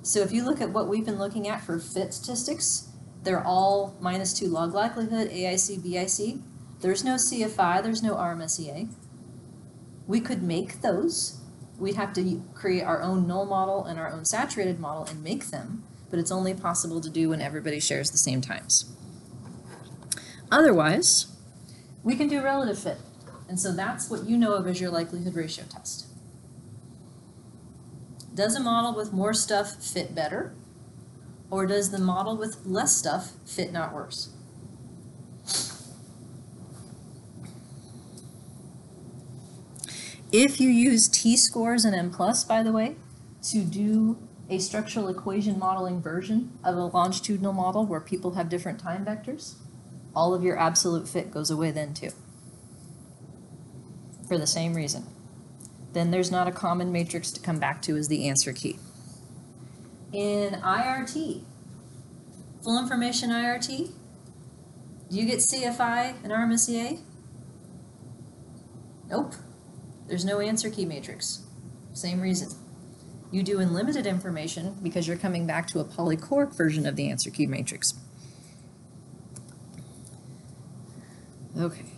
A: So if you look at what we've been looking at for fit statistics, they're all -2 log likelihood, AIC, BIC. There's no CFI, there's no RMSEA. We could make those. We'd have to create our own null model and our own saturated model and make them, but it's only possible to do when everybody shares the same times. Otherwise, we can do relative fit. And so that's what you know of as your likelihood ratio test. Does a model with more stuff fit better? Or does the model with less stuff fit not worse? If you use t-scores and m+, by the way, to do a structural equation modeling version of a longitudinal model where people have different time vectors, all of your absolute fit goes away then too. For the same reason. Then there's not a common matrix to come back to as the answer key. In IRT, full information IRT, do you get CFI and RMSEA? Nope. There's no answer key matrix. Same reason. You do in limited information because you're coming back to a polychoric version of the answer key matrix. Okay.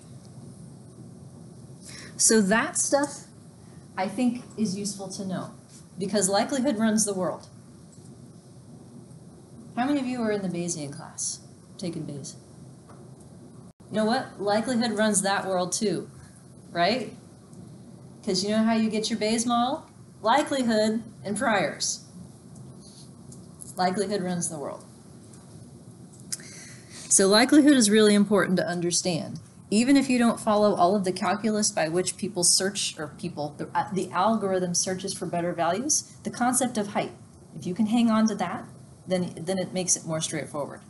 A: So that stuff I think is useful to know because likelihood runs the world. How many of you are in the Bayesian class, taking Bayes? You know what? Likelihood runs that world too, right? Because you know how you get your Bayes model? Likelihood and priors. Likelihood runs the world. So likelihood is really important to understand. Even if you don't follow all of the calculus by which people search, or the algorithm searches for better values, the concept of height, if you can hang on to that, then it makes it more straightforward.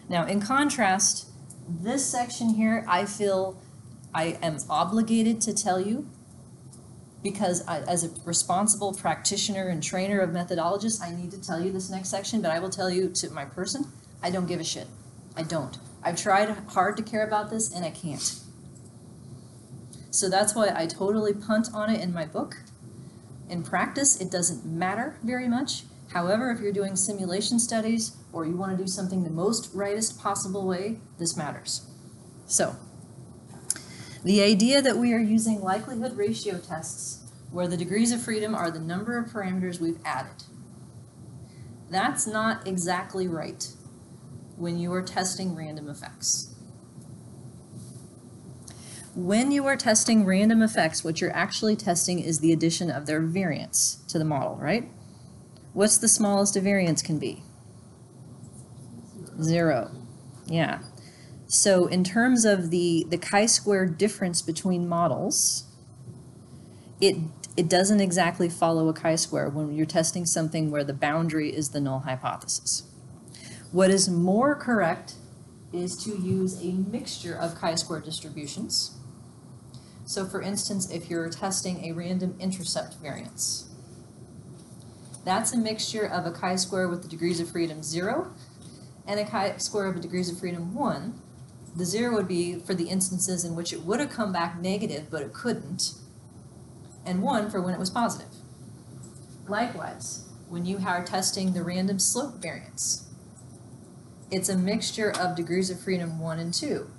A: Now, in contrast, this section here, I feel I am obligated to tell you because as a responsible practitioner and trainer of methodologists, I need to tell you this next section, but I will tell you to my person, I don't give a shit. I don't. I've tried hard to care about this and I can't. So that's why I totally punt on it in my book. In practice, it doesn't matter very much. However, if you're doing simulation studies or you want to do something the most rightest possible way, this matters. So, the idea that we are using likelihood ratio tests where the degrees of freedom are the number of parameters we've added. That's not exactly right when you are testing random effects. When you are testing random effects, what you're actually testing is the addition of their variance to the model, right? What's the smallest a variance can be? 0. Yeah. So in terms of the chi-square difference between models, it doesn't exactly follow a chi-square when you're testing something where the boundary is the null hypothesis. What is more correct is to use a mixture of chi-square distributions. So for instance, if you're testing a random intercept variance, that's a mixture of a chi-square with the degrees of freedom 0 and a chi-square of a degrees of freedom 1. The 0 would be for the instances in which it would have come back negative, but it couldn't, and 1 for when it was positive. Likewise, when you are testing the random slope variance, it's a mixture of degrees of freedom 1 and 2.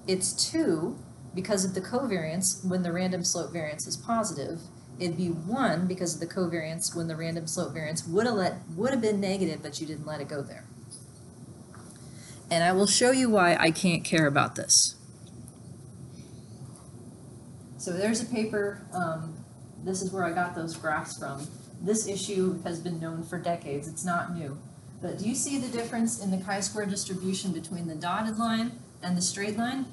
A: It's 2 because of the covariance when the random slope variance is positive. It'd be 1 because of the covariance when the random slope variance would have been negative, but you didn't let it go there. And I will show you why I can't care about this. So there's a paper, this is where I got those graphs from. This issue has been known for decades, it's not new. But do you see the difference in the chi-square distribution between the dotted line and the straight line?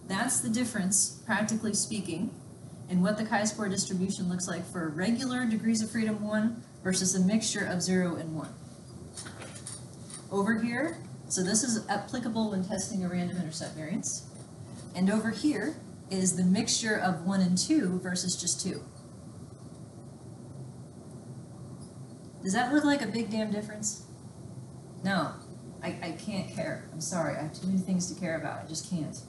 A: That's the difference, practically speaking, in what the chi-square distribution looks like for regular degrees of freedom 1 versus a mixture of 0 and 1. Over here, so this is applicable when testing a random intercept variance, and over here is the mixture of 1 and 2 versus just 2. Does that look like a big damn difference? No, I can't care. I'm sorry, I have too many things to care about. I just can't.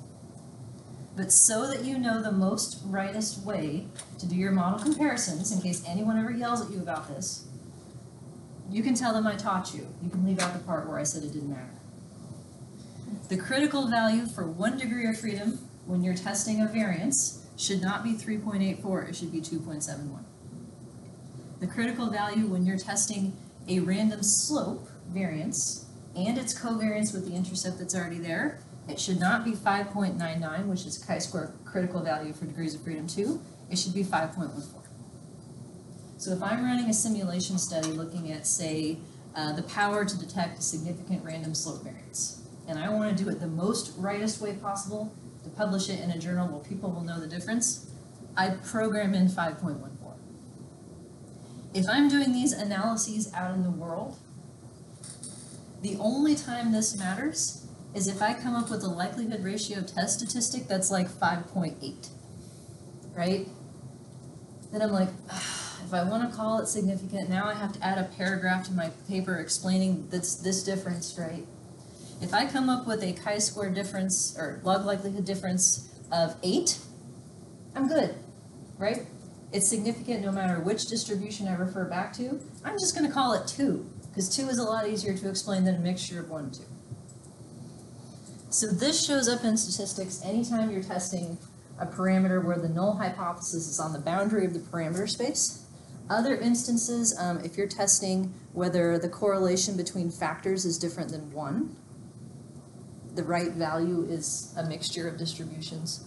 A: But so that you know the most rightest way to do your model comparisons, in case anyone ever yells at you about this, you can tell them I taught you. You can leave out the part where I said it didn't matter. The critical value for 1 degree of freedom when you're testing a variance should not be 3.84, it should be 2.71. The critical value when you're testing a random slope variance and its covariance with the intercept that's already there, it should not be 5.99, which is chi-square critical value for degrees of freedom 2, it should be 5.14. So if I'm running a simulation study looking at, say, the power to detect a significant random slope variance, and I want to do it the most rightest way possible to publish it in a journal where people will know the difference, I program in 5.14. If I'm doing these analyses out in the world, the only time this matters is if I come up with a likelihood ratio test statistic that's like 5.8, right? Then I'm like, if I want to call it significant, now I have to add a paragraph to my paper explaining this difference, right? If I come up with a chi-square difference or log likelihood difference of 8, I'm good, right? It's significant no matter which distribution I refer back to. I'm just going to call it 2, because 2 is a lot easier to explain than a mixture of 1 and 2. So this shows up in statistics anytime you're testing a parameter where the null hypothesis is on the boundary of the parameter space. Other instances, if you're testing whether the correlation between factors is different than 1, the right value is a mixture of distributions.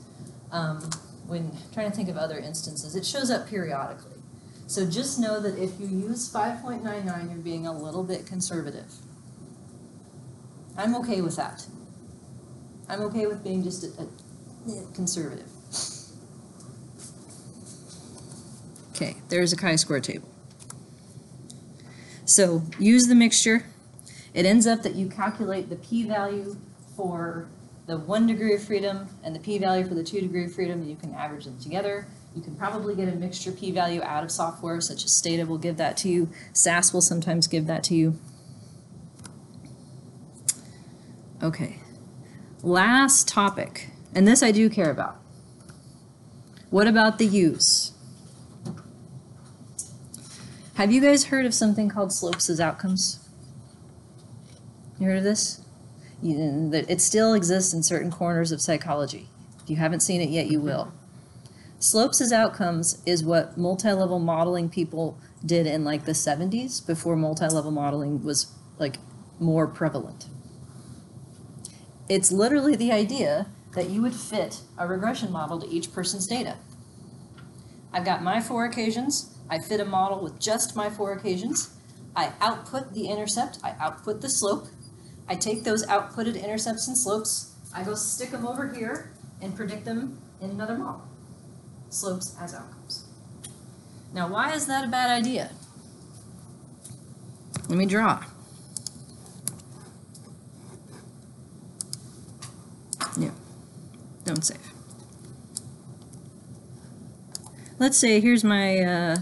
A: When trying to think of other instances, it shows up periodically. So just know that if you use 5.99, you're being a little bit conservative. I'm okay with that. I'm okay with being just a conservative. Okay, there's a chi-square table. So use the mixture. It ends up that you calculate the p-value for the 1 degree of freedom and the p-value for the 2 degree of freedom, and you can average them together. You can probably get a mixture p-value out of software, such as Stata will give that to you. SAS will sometimes give that to you. Okay, last topic, and this I do care about. What about the use? Have you guys heard of something called slopes as outcomes? You heard of this? It still exists in certain corners of psychology. If you haven't seen it yet, you will. Slopes as outcomes is what multi-level modeling people did in like the 70s before multi-level modeling was like more prevalent. It's literally the idea that you would fit a regression model to each person's data. I've got my 4 occasions. I fit a model with just my 4 occasions. I output the intercept. I output the slope. I take those outputted intercepts and slopes. I go stick them over here and predict them in another model. Slopes as outcomes. Now, why is that a bad idea? Let me draw. Yeah, don't save. Let's say here's my,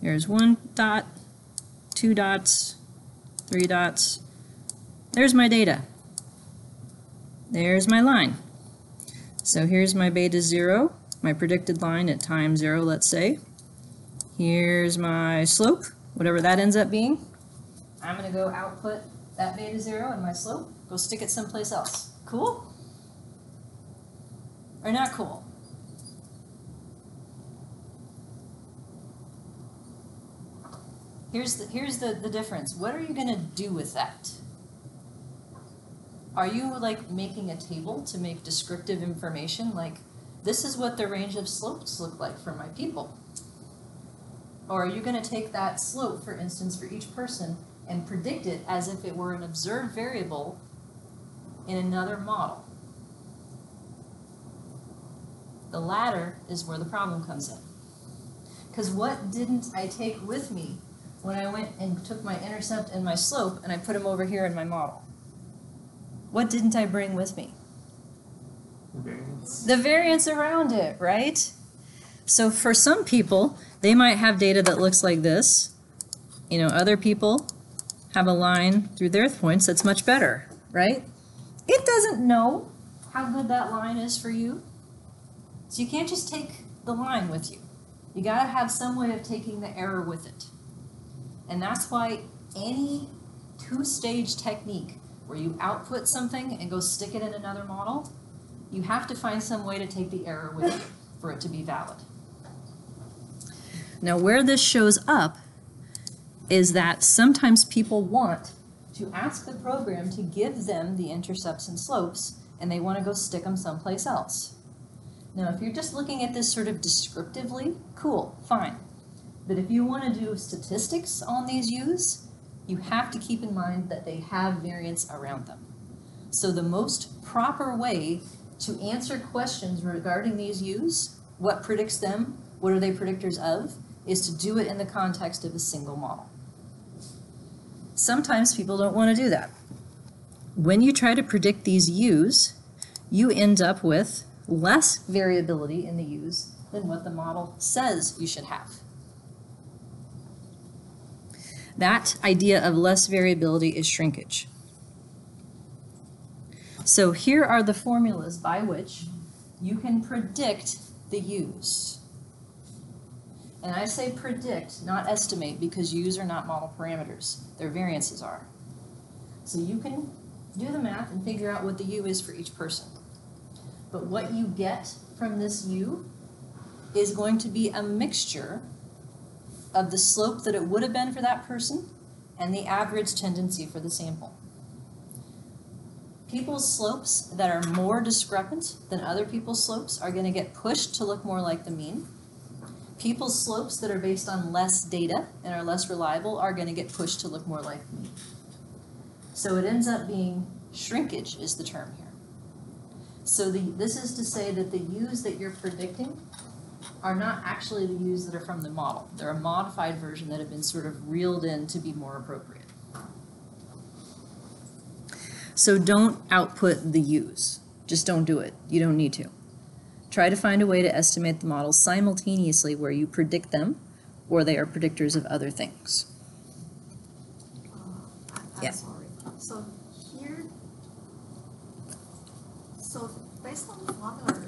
A: here's 1 dot, 2 dots, 3 dots. There's my data. There's my line. So here's my beta 0, my predicted line at time 0, let's say. Here's my slope, whatever that ends up being. I'm going to go output that beta 0 and my slope, go stick it someplace else. Cool? Or not cool? Here's the difference. What are you going to do with that? Are you like making a table to make descriptive information like this is what the range of slopes look like for my people? Or are you going to take that slope, for instance, for each person and predict it as if it were an observed variable in another model? The latter is where the problem comes in. Because what didn't I take with me when I went and took my intercept and my slope and I put them over here in my model? What didn't I bring with me?
F: Variance.
A: The variance around it, right? So for some people, they might have data that looks like this. You know, other people have a line through their points that's much better, right? It doesn't know how good that line is for you. So you can't just take the line with you. You gotta have some way of taking the error with it. And that's why any two-stage technique where you output something and go stick it in another model, you have to find some way to take the error with you for it to be valid. Now where this shows up is that sometimes people want to ask the program to give them the intercepts and slopes, and they want to go stick them someplace else. Now, if you're just looking at this sort of descriptively, cool, fine. But if you want to do statistics on these U's, you have to keep in mind that they have variance around them. So the most proper way to answer questions regarding these U's, what predicts them, what are they predictors of, is to do it in the context of a single model. Sometimes people don't want to do that. When you try to predict these U's, you end up with less variability in the U's than what the model says you should have. That idea of less variability is shrinkage. So here are the formulas by which you can predict the U's. And I say predict, not estimate, because U's are not model parameters. Their variances are. So you can do the math and figure out what the U is for each person. But what you get from this U is going to be a mixture of the slope that it would have been for that person and the average tendency for the sample. People's slopes that are more discrepant than other people's slopes are going to get pushed to look more like the mean. People's slopes that are based on less data and are less reliable are going to get pushed to look more like the mean. So it ends up being shrinkage is the term here. So this is to say that the U's that you're predicting are not actually the U's that are from the model. They're a modified version that have been sort of reeled in to be more appropriate. So don't output the U's. Just don't do it. You don't need to. Try to find a way to estimate the models simultaneously where you predict them or they are predictors of other things.
D: I'm sorry. So here, so based on the formula,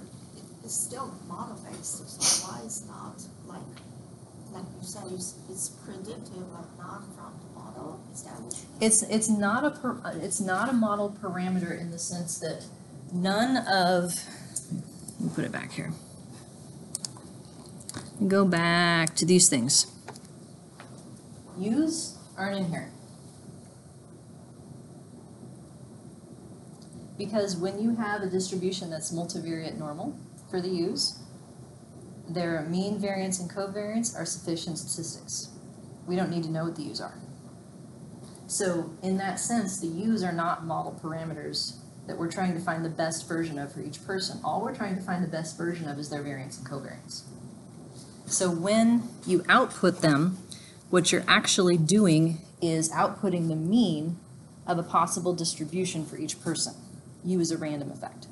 D: it's still model-based, so why is not like you said, it's predictive but not from the model? Is that what you mean?
A: It's not a model parameter in the sense that none of, let me put it back here. Go back to these things. U's aren't in here. Because when you have a distribution that's multivariate normal for the U's, their mean variance and covariance are sufficient statistics. We don't need to know what the U's are. So in that sense, the U's are not model parameters that we're trying to find the best version of for each person. All we're trying to find the best version of is their variance and covariance. So when you output them, what you're actually doing is outputting the mean of a possible distribution for each person. U is a random effect.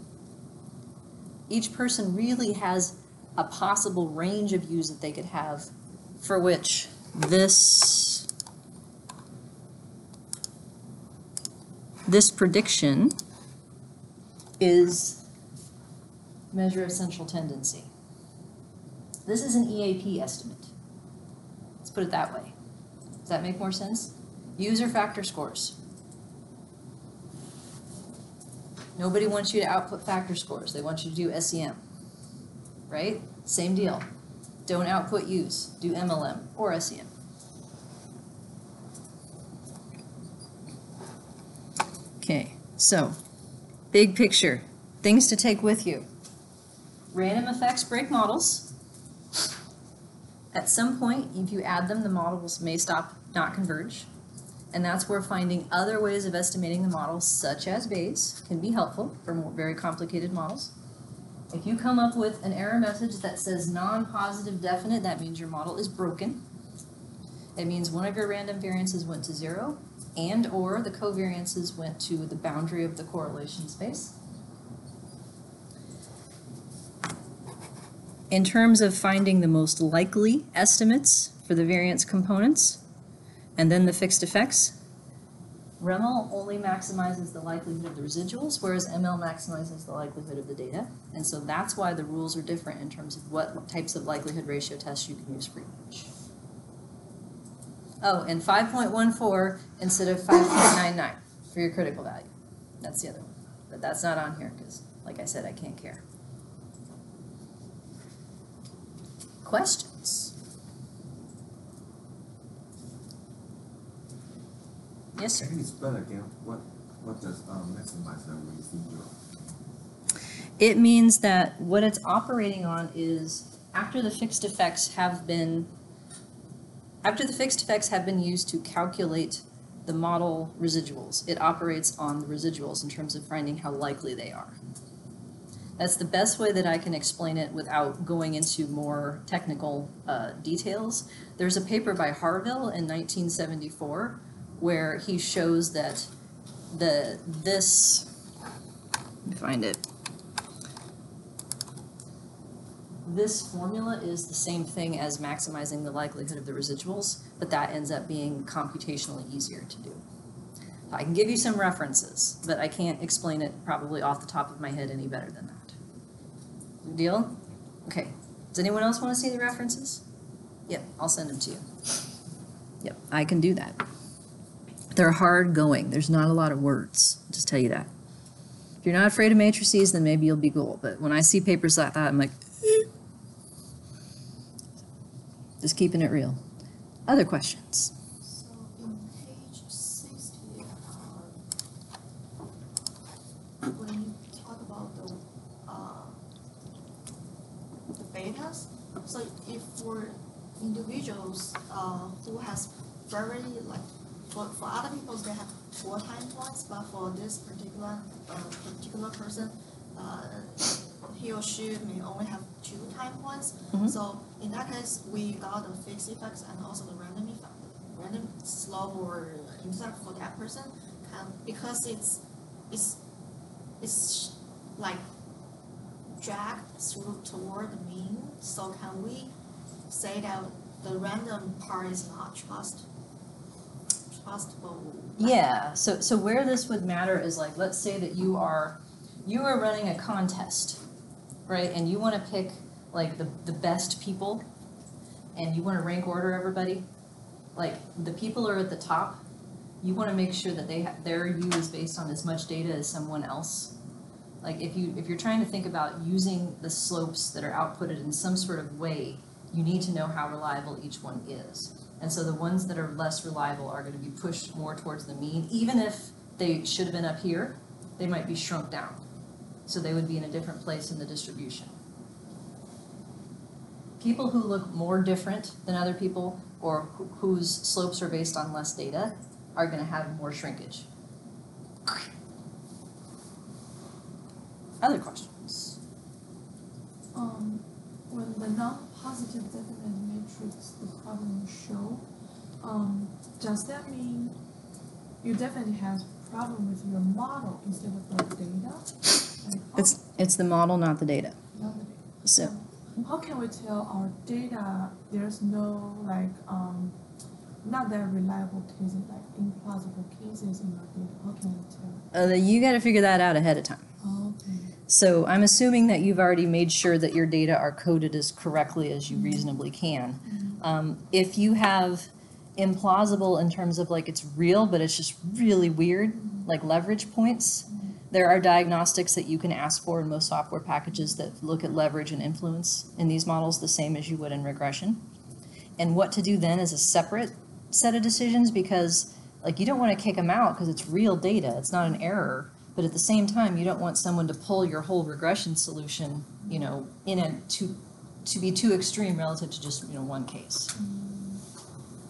A: Each person really has a possible range of U's that they could have for which this prediction is measure of central tendency. This is an EAP estimate. Let's put it that way. Does that make more sense? U's are factor scores. Nobody wants you to output factor scores. They want you to do SEM, right? Same deal. Don't output U's. Do MLM or SEM. Okay, so big picture, things to take with you. Random effects break models. At some point, if you add them, the models may not converge. And that's where finding other ways of estimating the models, such as Bayes, can be helpful for very complicated models. If you come up with an error message that says non-positive definite, that means your model is broken. It means one of your random variances went to 0, and or the covariances went to the boundary of the correlation space. In terms of finding the most likely estimates for the variance components, and then the fixed effects, REML only maximizes the likelihood of the residuals, whereas ML maximizes the likelihood of the data. And so that's why the rules are different in terms of what types of likelihood ratio tests you can use for each. Oh, and 5.14 instead of 5.99 for your critical value. That's the other one. But that's not on here because, like I said, I can't care. Questions? Yes, sir.
F: Can you spell again? What does maximize the residual?
A: It means that what it's operating on is after the fixed effects have been used to calculate the model residuals, it operates on the residuals in terms of finding how likely they are. That's the best way that I can explain it without going into more technical details. There's a paper by Harville in 1974 where he shows that let me find it. This formula is the same thing as maximizing the likelihood of the residuals, but that ends up being computationally easier to do. I can give you some references, but I can't explain it probably off the top of my head any better than that. Deal? Okay. Does anyone else want to see the references? Yep, I'll send them to you. Yep, I can do that. They're hard going. There's not a lot of words. I'll just tell you that. If you're not afraid of matrices, then maybe you'll be cool. But when I see papers like that, I'm like, just keeping it real. Other questions?
D: So in page 60, when you talk about the betas, so if for individuals who has very like for other people they have 4 time points, but for this particular person, he or she may only have 2 time points.
A: Mm-hmm.
D: So in that case, we got the fixed effects and also the random effect, random slope or intercept for that person, because it's like dragged through toward the mean. So can we say that the random part is not trustable?
A: Yeah, so where this would matter is like, let's say that you are running a contest, right? And you want to pick like the best people and you want to rank order everybody. Like the people are at the top, you want to make sure that their U is based on as much data as someone else. Like if you're trying to think about using the slopes that are outputted in some sort of way, you need to know how reliable each one is. And so the ones that are less reliable are going to be pushed more towards the mean. Even if they should have been up here, they might be shrunk down. So they would be in a different place in the distribution. People who look more different than other people or whose slopes are based on less data are going to have more shrinkage. Other questions?
E: When the non-positive definite matrix the problem show, does that mean you definitely have problem with your model instead of the data? Like,
A: It's the model, not the data.
E: not the data.
A: So
E: How can we tell our data there's no like not that reliable cases, like implausible cases in our data? How can we tell?
A: you got to figure that out ahead of time.
E: Okay.
A: So I'm assuming that you've already made sure that your data are coded as correctly as you reasonably can. If you have implausible in terms of like it's real, but it's just really weird, like leverage points, there are diagnostics that you can ask for in most software packages that look at leverage and influence in these models the same as you would in regression. And what to do then is a separate set of decisions, because like you don't want to kick them out because it's real data, it's not an error. But at the same time, you don't want someone to pull your whole regression solution, you know, to be too extreme relative to just, you know, one case.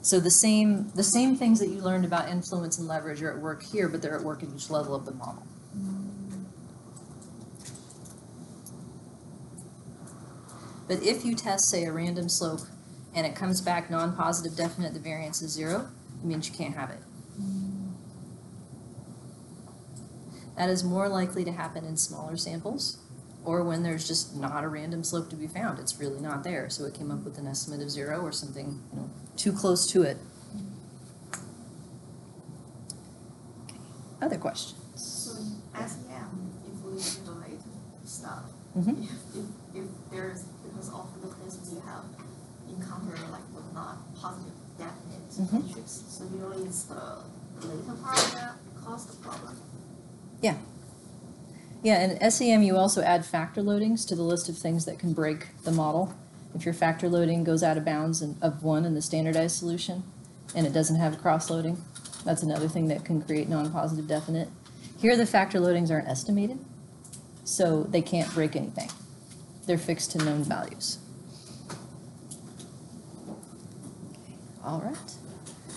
A: So the same things that you learned about influence and leverage are at work here, but they're at work at each level of the model. But if you test, say, a random slope and it comes back non-positive definite, the variance is 0, it means you can't have it. That is more likely to happen in smaller samples or when there's just not a random slope to be found. It's really not there. So it came up with an estimate of 0 or something, you know, too close to it. questions.
D: So SEM, if we simulate stuff,
A: Mhm.
D: if there's, because often the cases you have encounter like with not positive definite
A: Mhm.
D: matrix, so usually it's the later part that cause the problem.
A: Yeah. Yeah, in SEM, you also add factor loadings to the list of things that can break the model. If your factor loading goes out of bounds of 1 in the standardized solution, and it doesn't have a cross-loading, that's another thing that can create non-positive definite. Here, the factor loadings aren't estimated, so they can't break anything. They're fixed to known values. All right.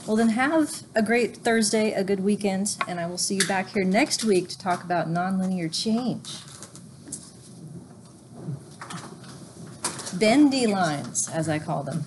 A: Well, then have a great Thursday, a good weekend, and I will see you back here next week to talk about nonlinear change. Bendy lines, as I call them.